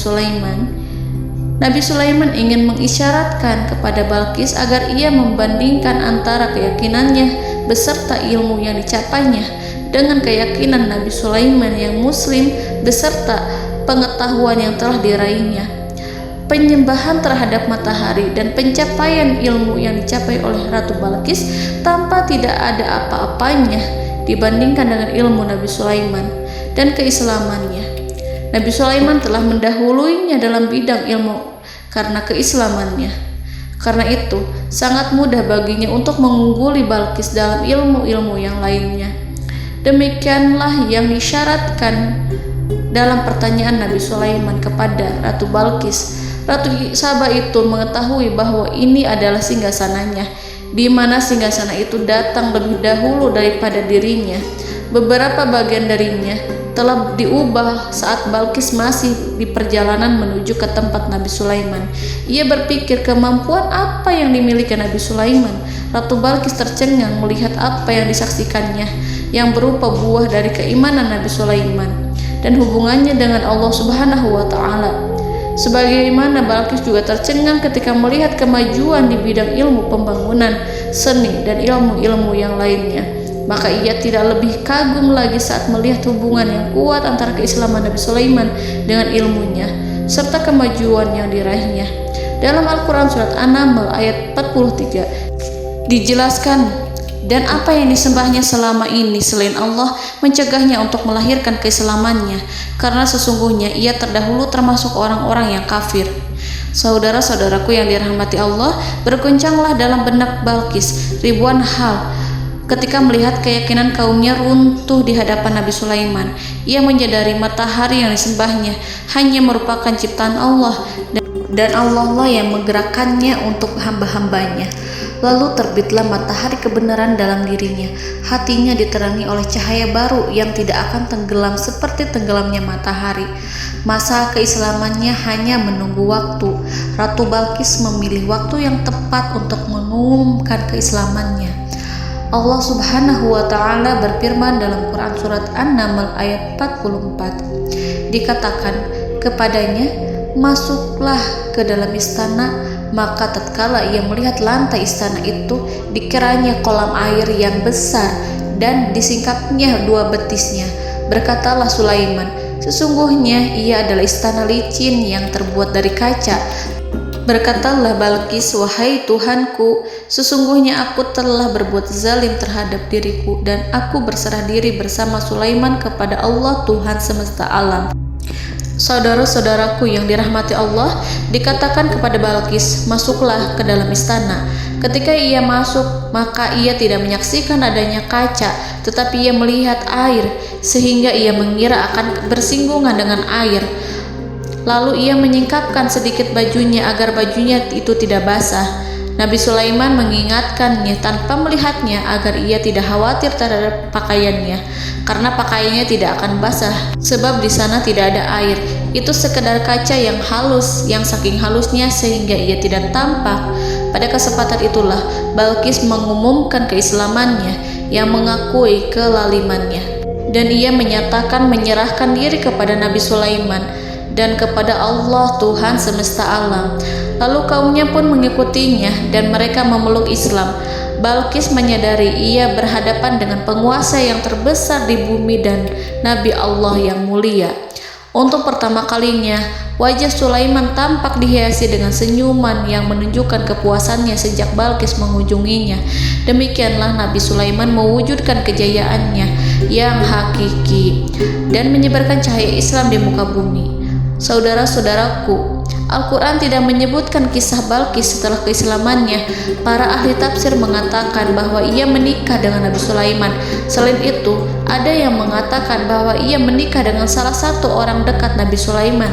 Sulaiman ingin mengisyaratkan kepada Balqis agar ia membandingkan antara keyakinannya beserta ilmu yang dicapainya dengan keyakinan Nabi Sulaiman yang muslim beserta pengetahuan yang telah diraihnya. Penyembahan terhadap matahari dan pencapaian ilmu yang dicapai oleh Ratu Balqis tanpa tidak ada apa-apanya dibandingkan dengan ilmu Nabi Sulaiman dan keislamannya. Nabi Sulaiman telah mendahuluinya dalam bidang ilmu karena keislamannya. Karena itu, sangat mudah baginya untuk mengungguli Balqis dalam ilmu-ilmu yang lainnya. Demikianlah yang disyaratkan dalam pertanyaan Nabi Sulaiman kepada Ratu Balqis. Ratu Saba itu mengetahui bahwa ini adalah singgasananya, di mana singgasana itu datang lebih dahulu daripada dirinya. Beberapa bagian darinya telah diubah saat Balqis masih di perjalanan menuju ke tempat Nabi Sulaiman. Ia berpikir kemampuan apa yang dimiliki Nabi Sulaiman. Ratu Balqis tercengang melihat apa yang disaksikannya, yang berupa buah dari keimanan Nabi Sulaiman dan hubungannya dengan Allah Subhanahu wa Ta'ala. Sebagaimana Balqis juga tercengang ketika melihat kemajuan di bidang ilmu pembangunan, seni, dan ilmu-ilmu yang lainnya. Maka ia tidak lebih kagum lagi saat melihat hubungan yang kuat antara keislaman Nabi Sulaiman dengan ilmunya serta kemajuan yang diraihnya. Dalam Al-Quran surat An-Naml ayat 43 dijelaskan, dan apa yang disembahnya selama ini selain Allah mencegahnya untuk melahirkan keislamannya, karena sesungguhnya ia terdahulu termasuk orang-orang yang kafir. Saudara-saudaraku yang dirahmati Allah, bergoncanglah dalam benak Balqis ribuan hal ketika melihat keyakinan kaumnya runtuh di hadapan Nabi Sulaiman. Ia menyadari matahari yang disembahnya hanya merupakan ciptaan Allah, dan Allah lah yang menggerakkannya untuk hamba-hambanya. Lalu terbitlah matahari kebenaran dalam dirinya. Hatinya diterangi oleh cahaya baru yang tidak akan tenggelam seperti tenggelamnya matahari. Masa keislamannya hanya menunggu waktu. Ratu Balqis memilih waktu yang tepat untuk mengumumkan keislamannya. Allah Subhanahu wa Ta'ala berfirman dalam Quran Surat An-Naml ayat 44. Dikatakan kepadanya, masuklah ke dalam istana. Maka tatkala ia melihat lantai istana itu, dikiranya kolam air yang besar dan disingkapnya dua betisnya. Berkatalah Sulaiman, sesungguhnya ia adalah istana licin yang terbuat dari kaca. Berkatalah Balqis, wahai Tuhanku, sesungguhnya aku telah berbuat zalim terhadap diriku, dan aku berserah diri bersama Sulaiman kepada Allah Tuhan semesta alam. Saudara-saudaraku yang dirahmati Allah, dikatakan kepada Balqis, masuklah ke dalam istana. Ketika ia masuk, maka ia tidak menyaksikan adanya kaca, tetapi ia melihat air, sehingga ia mengira akan bersinggungan dengan air. Lalu ia menyingkapkan sedikit bajunya agar bajunya itu tidak basah. Nabi Sulaiman mengingatkannya tanpa melihatnya agar ia tidak khawatir terhadap pakaiannya, karena pakaiannya tidak akan basah, sebab di sana tidak ada air. Itu sekedar kaca yang halus, yang saking halusnya sehingga ia tidak tampak. Pada kesempatan itulah Balqis mengumumkan keislamannya yang mengakui kelalimannya, dan ia menyatakan menyerahkan diri kepada Nabi Sulaiman dan kepada Allah Tuhan semesta alam. Lalu kaumnya pun mengikutinya dan mereka memeluk Islam. Balqis menyadari ia berhadapan dengan penguasa yang terbesar di bumi dan Nabi Allah yang mulia. Untuk pertama kalinya, wajah Sulaiman tampak dihiasi dengan senyuman yang menunjukkan kepuasannya sejak Balqis mengunjunginya. Demikianlah Nabi Sulaiman mewujudkan kejayaannya yang hakiki dan menyebarkan cahaya Islam di muka bumi. Saudara-saudaraku, Al-Quran tidak menyebutkan kisah Balqis setelah keislamannya. Para ahli tafsir mengatakan bahwa ia menikah dengan Nabi Sulaiman. Selain itu, ada yang mengatakan bahwa ia menikah dengan salah satu orang dekat Nabi Sulaiman.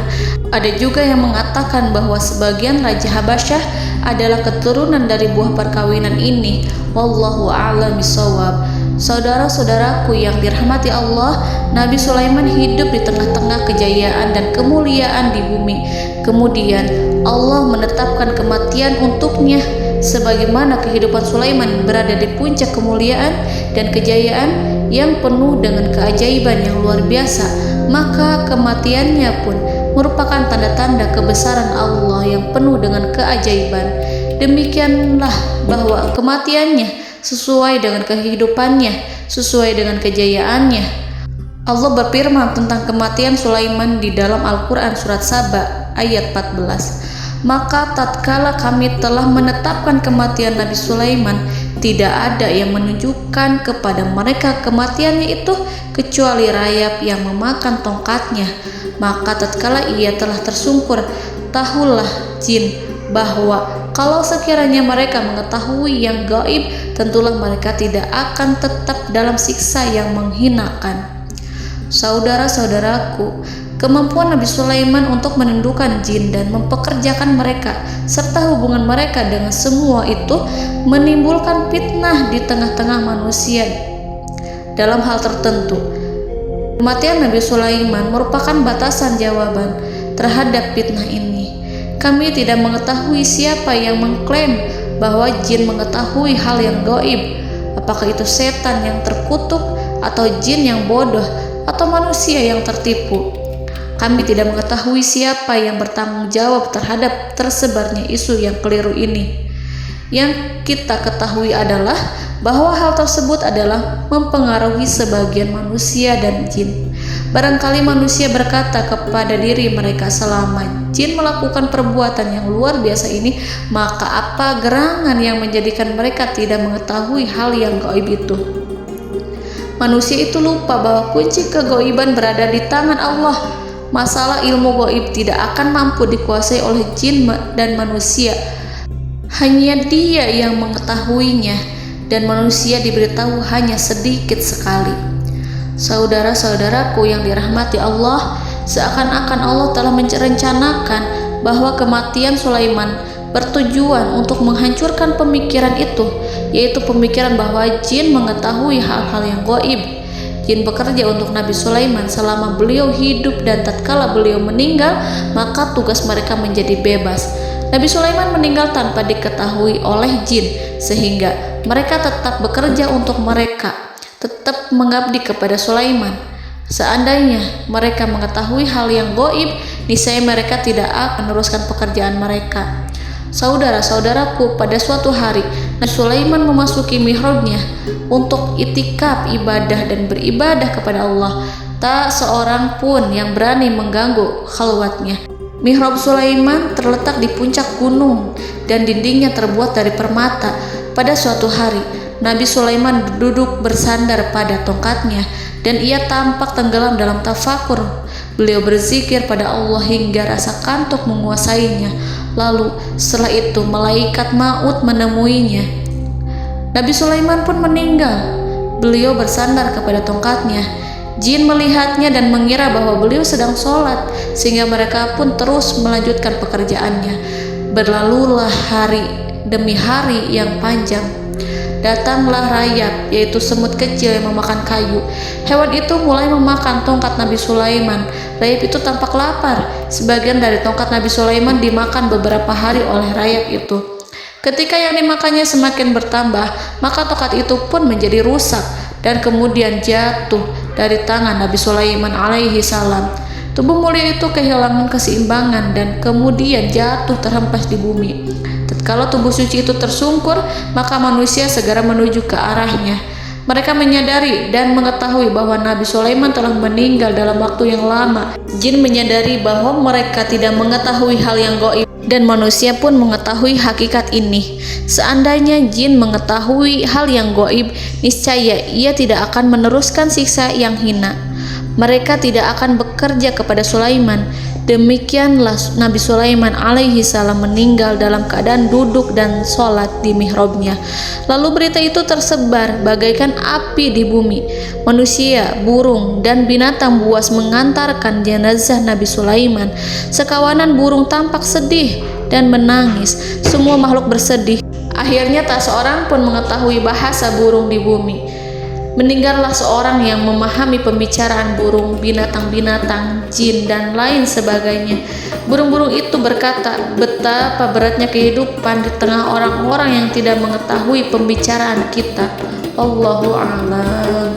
Ada juga yang mengatakan bahwa sebagian Raja Habasyah adalah keturunan dari buah perkawinan ini. Wallahu a'lam bishawab. Saudara-saudaraku yang dirahmati Allah, Nabi Sulaiman hidup di tengah-tengah kejayaan dan kemuliaan di bumi. Kemudian Allah menetapkan kematian untuknya, sebagaimana kehidupan Sulaiman berada di puncak kemuliaan dan kejayaan yang penuh dengan keajaiban yang luar biasa, maka kematiannya pun merupakan tanda-tanda kebesaran Allah yang penuh dengan keajaiban. Demikianlah bahwa kematiannya sesuai dengan kehidupannya, sesuai dengan kejayaannya. Allah berfirman tentang kematian Sulaiman di dalam Al-Quran Surat Saba ayat 14. Maka tatkala kami telah menetapkan kematian Nabi Sulaiman, tidak ada yang menunjukkan kepada mereka kematiannya itu kecuali rayap yang memakan tongkatnya. Maka tatkala ia telah tersungkur, tahulah jin bahwa kalau sekiranya mereka mengetahui yang gaib, tentulah mereka tidak akan tetap dalam siksa yang menghinakan. Saudara-saudaraku, kemampuan Nabi Sulaiman untuk menundukkan jin dan mempekerjakan mereka serta hubungan mereka dengan semua itu menimbulkan fitnah di tengah-tengah manusia dalam hal tertentu. Kematian Nabi Sulaiman merupakan batasan jawaban terhadap fitnah ini. Kami tidak mengetahui siapa yang mengklaim bahwa jin mengetahui hal yang gaib. Apakah itu setan yang terkutuk, atau jin yang bodoh, atau manusia yang tertipu? Kami tidak mengetahui siapa yang bertanggung jawab terhadap tersebarnya isu yang keliru ini. Yang kita ketahui adalah bahwa hal tersebut adalah mempengaruhi sebagian manusia dan jin. Barangkali manusia berkata kepada diri mereka, selama jin melakukan perbuatan yang luar biasa ini, maka apa gerangan yang menjadikan mereka tidak mengetahui hal yang gaib itu? Manusia itu lupa bahwa kunci kegaiban berada di tangan Allah. Masalah ilmu gaib tidak akan mampu dikuasai oleh jin dan manusia. Hanya Dia yang mengetahuinya, dan manusia diberitahu hanya sedikit sekali. Saudara-saudaraku yang dirahmati Allah, seakan-akan Allah telah merencanakan bahwa kematian Sulaiman bertujuan untuk menghancurkan pemikiran itu, yaitu pemikiran bahwa jin mengetahui hal-hal yang gaib. Jin bekerja untuk Nabi Sulaiman selama beliau hidup, dan tatkala beliau meninggal, maka tugas mereka menjadi bebas. Nabi Sulaiman meninggal tanpa diketahui oleh jin, sehingga mereka tetap bekerja untuk mereka, tetap mengabdi kepada Sulaiman. Seandainya mereka mengetahui hal yang gaib, niscaya mereka tidak akan meneruskan pekerjaan mereka. Saudara-saudaraku, pada suatu hari Nabi Sulaiman memasuki mihrabnya untuk itikaf ibadah dan beribadah kepada Allah. Tak seorang pun yang berani mengganggu khalwatnya. Mihrab Sulaiman terletak di puncak gunung dan dindingnya terbuat dari permata. Pada suatu hari Nabi Sulaiman duduk bersandar pada tongkatnya, dan ia tampak tenggelam dalam tafakur. Beliau berzikir pada Allah hingga rasa kantuk menguasainya. Lalu setelah itu malaikat maut menemuinya. Nabi Sulaiman pun meninggal. Beliau bersandar kepada tongkatnya. Jin melihatnya dan mengira bahwa beliau sedang sholat, sehingga mereka pun terus melanjutkan pekerjaannya. Berlalulah hari demi hari yang panjang. Datanglah rayap, yaitu semut kecil yang memakan kayu. Hewan itu mulai memakan tongkat Nabi Sulaiman. Rayap itu tampak lapar. Sebagian dari tongkat Nabi Sulaiman dimakan beberapa hari oleh rayap itu. Ketika yang dimakannya semakin bertambah, maka tongkat itu pun menjadi rusak dan kemudian jatuh dari tangan Nabi Sulaiman alaihi salam. Tubuh mulia itu kehilangan keseimbangan dan kemudian jatuh terhempas di bumi. Tatkala tubuh suci itu tersungkur, maka manusia segera menuju ke arahnya. Mereka menyadari dan mengetahui bahwa Nabi Sulaiman telah meninggal dalam waktu yang lama. Jin menyadari bahwa mereka tidak mengetahui hal yang gaib, dan manusia pun mengetahui hakikat ini. Seandainya jin mengetahui hal yang gaib, niscaya ia tidak akan meneruskan siksa yang hina. Mereka tidak akan bekerja kepada Sulaiman. Demikianlah Nabi Sulaiman alaihi salam meninggal dalam keadaan duduk dan sholat di mihrabnya. Lalu berita itu tersebar bagaikan api di bumi. Manusia, burung, dan binatang buas mengantarkan jenazah Nabi Sulaiman. Sekawanan burung tampak sedih dan menangis. Semua makhluk bersedih. Akhirnya tak seorang pun mengetahui bahasa burung di bumi. Meninggallah seorang yang memahami pembicaraan burung, binatang-binatang, jin, dan lain sebagainya. Burung-burung itu berkata, betapa beratnya kehidupan di tengah orang-orang yang tidak mengetahui pembicaraan kita. Allahu a'lam.